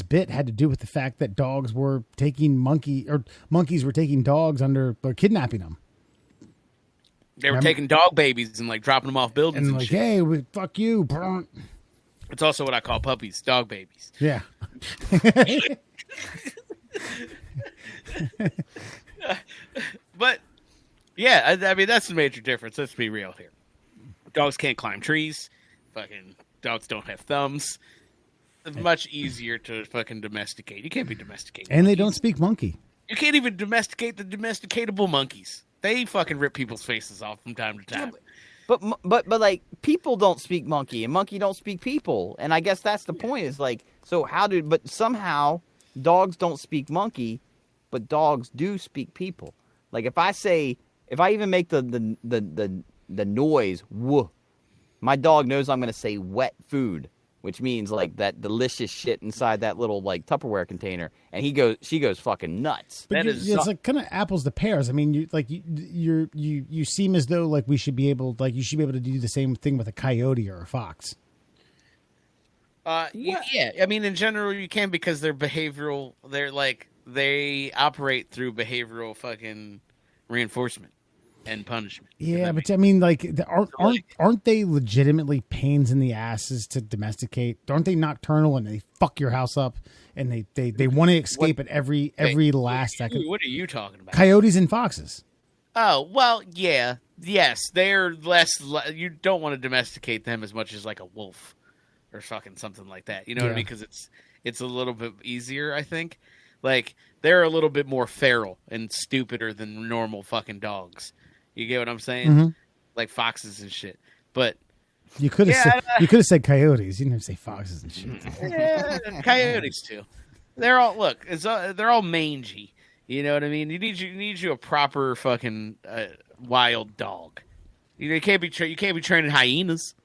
Speaker 2: bit had to do with the fact that dogs were taking monkeys were taking dogs or kidnapping them.
Speaker 3: They were taking dog babies and dropping them off buildings and shit.
Speaker 2: Hey, fuck you.
Speaker 3: It's also what I call puppies, dog babies.
Speaker 2: Yeah.
Speaker 3: But yeah, I mean that's the major difference. Let's be real here. Dogs can't climb trees. Fucking dogs don't have thumbs. It's much easier to fucking domesticate. You can't be domesticated.
Speaker 2: And they don't speak monkey.
Speaker 3: You can't even domesticate the domesticatable monkeys. They fucking rip people's faces off from time to time.
Speaker 1: But like people don't speak monkey and monkey don't speak people. And I guess that's the point is like, so but somehow dogs don't speak monkey, but dogs do speak people. Like if I even make the noise, woof, my dog knows I'm going to say wet food, which means like that delicious shit inside that little like Tupperware container, and she goes fucking nuts.
Speaker 2: But it's like kind of apples to pears. I mean, you seem as though like you should be able to do the same thing with a coyote or a fox.
Speaker 3: Yeah. I mean, in general, you can because they're behavioral. They operate through behavioral fucking reinforcement and punishment.
Speaker 2: Yeah, but I mean, like, aren't they legitimately pains in the asses to domesticate? Aren't they nocturnal and they fuck your house up and they want to escape at every last second?
Speaker 3: What are you talking about?
Speaker 2: Coyotes and foxes. Oh,
Speaker 3: well, yeah. Yes, they're less. You don't want to domesticate them as much as like a wolf or fucking something like that. You know what I mean? Because it's a little bit easier, I think. Like, they're a little bit more feral and stupider than normal fucking dogs. You get what I'm saying?
Speaker 2: Mm-hmm.
Speaker 3: Like foxes and shit. But
Speaker 2: you could have said coyotes. You didn't have to say foxes and shit.
Speaker 3: Yeah, coyotes too. They're all mangy. You know what I mean? You need a proper fucking wild dog. You can't be training hyenas.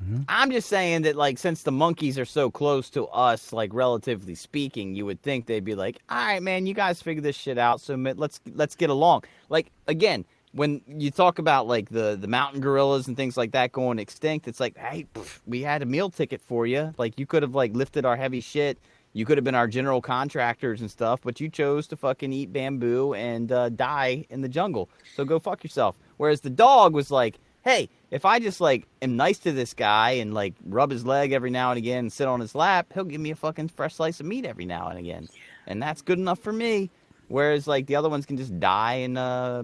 Speaker 2: Mm-hmm.
Speaker 1: I'm just saying that, like, since the monkeys are so close to us, like, relatively speaking, you would think they'd be like, all right, man, you guys figure this shit out, so let's get along. Like, again, when you talk about, like, the mountain gorillas and things like that going extinct, it's like, hey, we had a meal ticket for you. Like, you could have, like, lifted our heavy shit. You could have been our general contractors and stuff, but you chose to fucking eat bamboo and die in the jungle. So go fuck yourself. Whereas the dog was like, hey, if I just, like, am nice to this guy and, like, rub his leg every now and again and sit on his lap, he'll give me a fucking fresh slice of meat every now and again. And that's good enough for me. Whereas, like, the other ones can just die in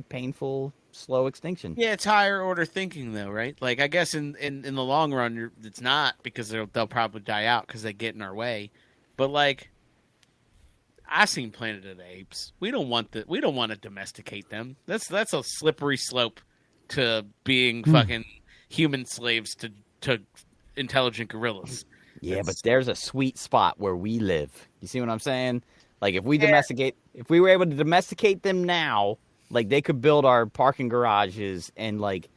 Speaker 1: painful, slow extinction.
Speaker 3: Yeah, it's higher order thinking, though, right? Like, I guess in the long run, it's not because they'll probably die out because they get in our way. But, like, I seen Planet of the Apes. We don't want to domesticate them. That's a slippery slope to being fucking human slaves to intelligent gorillas.
Speaker 1: Yeah, but there's a sweet spot where we live. You see what I'm saying? Like, if we were able to domesticate them now, like, they could build our parking garages and, like,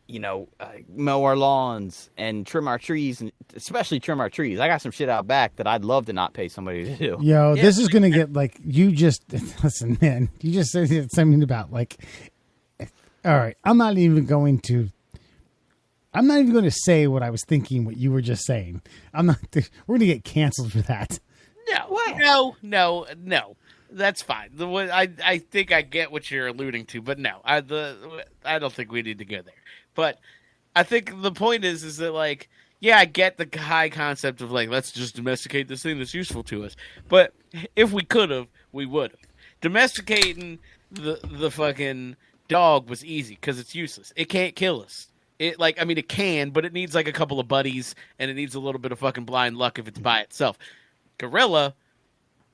Speaker 1: you know, mow our lawns and trim our trees, and especially trim our trees. I got some shit out back that I'd love to not pay somebody to do.
Speaker 2: Yo, this is going to get, like, listen, man, you just said something about, like, all right, I'm not even going to say what I was thinking, what you were just saying. We're going to get canceled for that.
Speaker 3: No. That's fine. I think I get what you're alluding to, but no, I don't think we need to go there. But I think the point is that, like, yeah, I get the high concept of, like, let's just domesticate this thing that's useful to us. But if we could have, we would have. Domesticating the fucking dog was easy because it's useless. It can't kill us. It can, but it needs like a couple of buddies and it needs a little bit of fucking blind luck if it's by itself. Gorilla,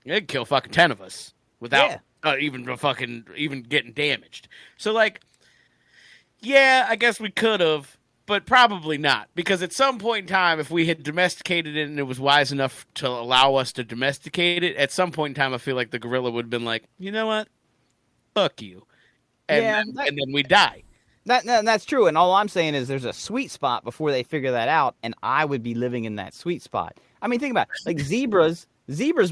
Speaker 3: it'd kill fucking 10 of us without even getting damaged. So, like, yeah, I guess we could have, but probably not, because at some point in time, if we had domesticated it and it was wise enough to allow us to domesticate it, at some point in time, I feel like the gorilla would have been like, you know what? Fuck you. And then we die.
Speaker 1: That's true. And all I'm saying is there's a sweet spot before they figure that out, and I would be living in that sweet spot. I mean, think about it. Like, zebras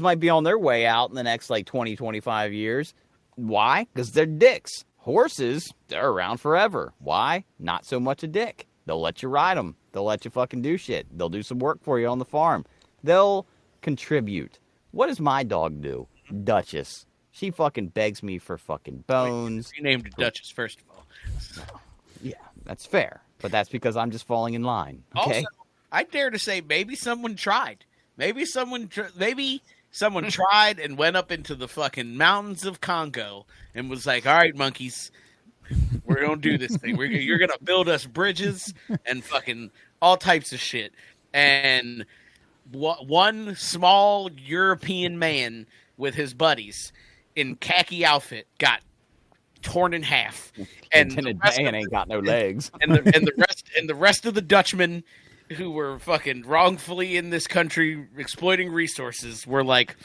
Speaker 1: might be on their way out in the next, like, 20, 25 years. Why? Because they're dicks. Horses, they're around forever. Why? Not so much a dick. They'll let you ride them. They'll let you fucking do shit. They'll do some work for you on the farm. They'll contribute. What does my dog do? Duchess. She fucking begs me for fucking bones.
Speaker 3: You named her Duchess, first of all.
Speaker 1: Yeah, that's fair. But that's because I'm just falling in line. Okay?
Speaker 3: Also, I dare to say maybe someone tried. Maybe someone tried and went up into the fucking mountains of Congo and was like, all right, monkeys, We're gonna do this thing. You're gonna build us bridges and fucking all types of shit. And one small European man with his buddies in khaki outfit got torn in half, and
Speaker 1: Lieutenant Dan ain't got no legs.
Speaker 3: and the rest of the Dutchmen who were fucking wrongfully in this country exploiting resources were like,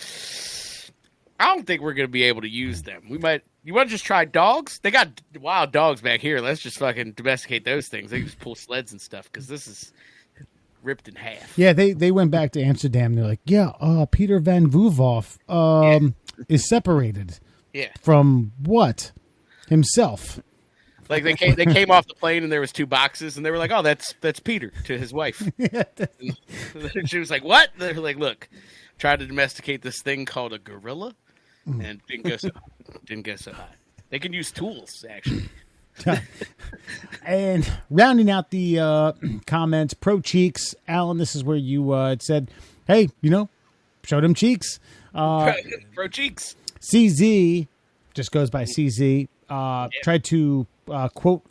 Speaker 3: I don't think we're gonna be able to use them. You want to just try dogs? They got wild dogs back here. Let's just fucking domesticate those things. They just pull sleds and stuff because this is ripped in half.
Speaker 2: Yeah, they went back to Amsterdam. They're like, Peter Van Woovoff is separated.
Speaker 3: Yeah.
Speaker 2: From what? Himself.
Speaker 3: Like they came off the plane and there was 2 boxes and they were like, oh, that's Peter to his wife. And she was like, what? They were like, look, try to domesticate this thing called a gorilla, and didn't go so high. They can use tools actually.
Speaker 2: And rounding out the comments, Pro Cheeks, Alan, this is where you had said, hey, show them cheeks.
Speaker 3: Pro Cheeks.
Speaker 2: CZ, just goes by CZ, tried to quote,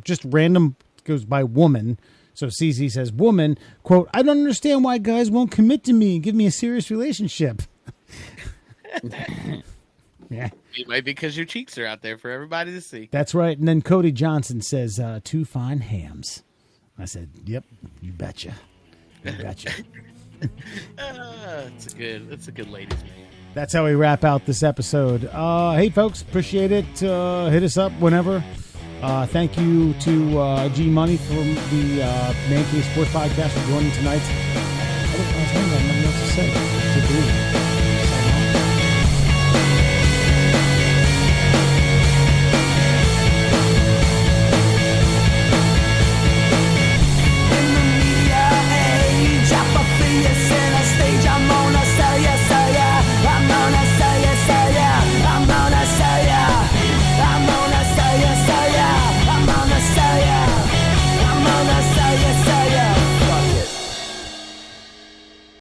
Speaker 2: just random, goes by woman. So CZ says, woman, quote, I don't understand why guys won't commit to me and give me a serious relationship. Yeah.
Speaker 3: It might be because your cheeks are out there for everybody to see.
Speaker 2: That's right. And then Cody Johnson says, 2 fine hams. I said, yep, you betcha. You betcha.
Speaker 3: That's a good ladies' man.
Speaker 2: That's how we wrap out this episode. Hey, folks, appreciate it. Hit us up whenever. Thank you to G Money from the Man Cave Sports Podcast for joining tonight. I don't know nothing else to say.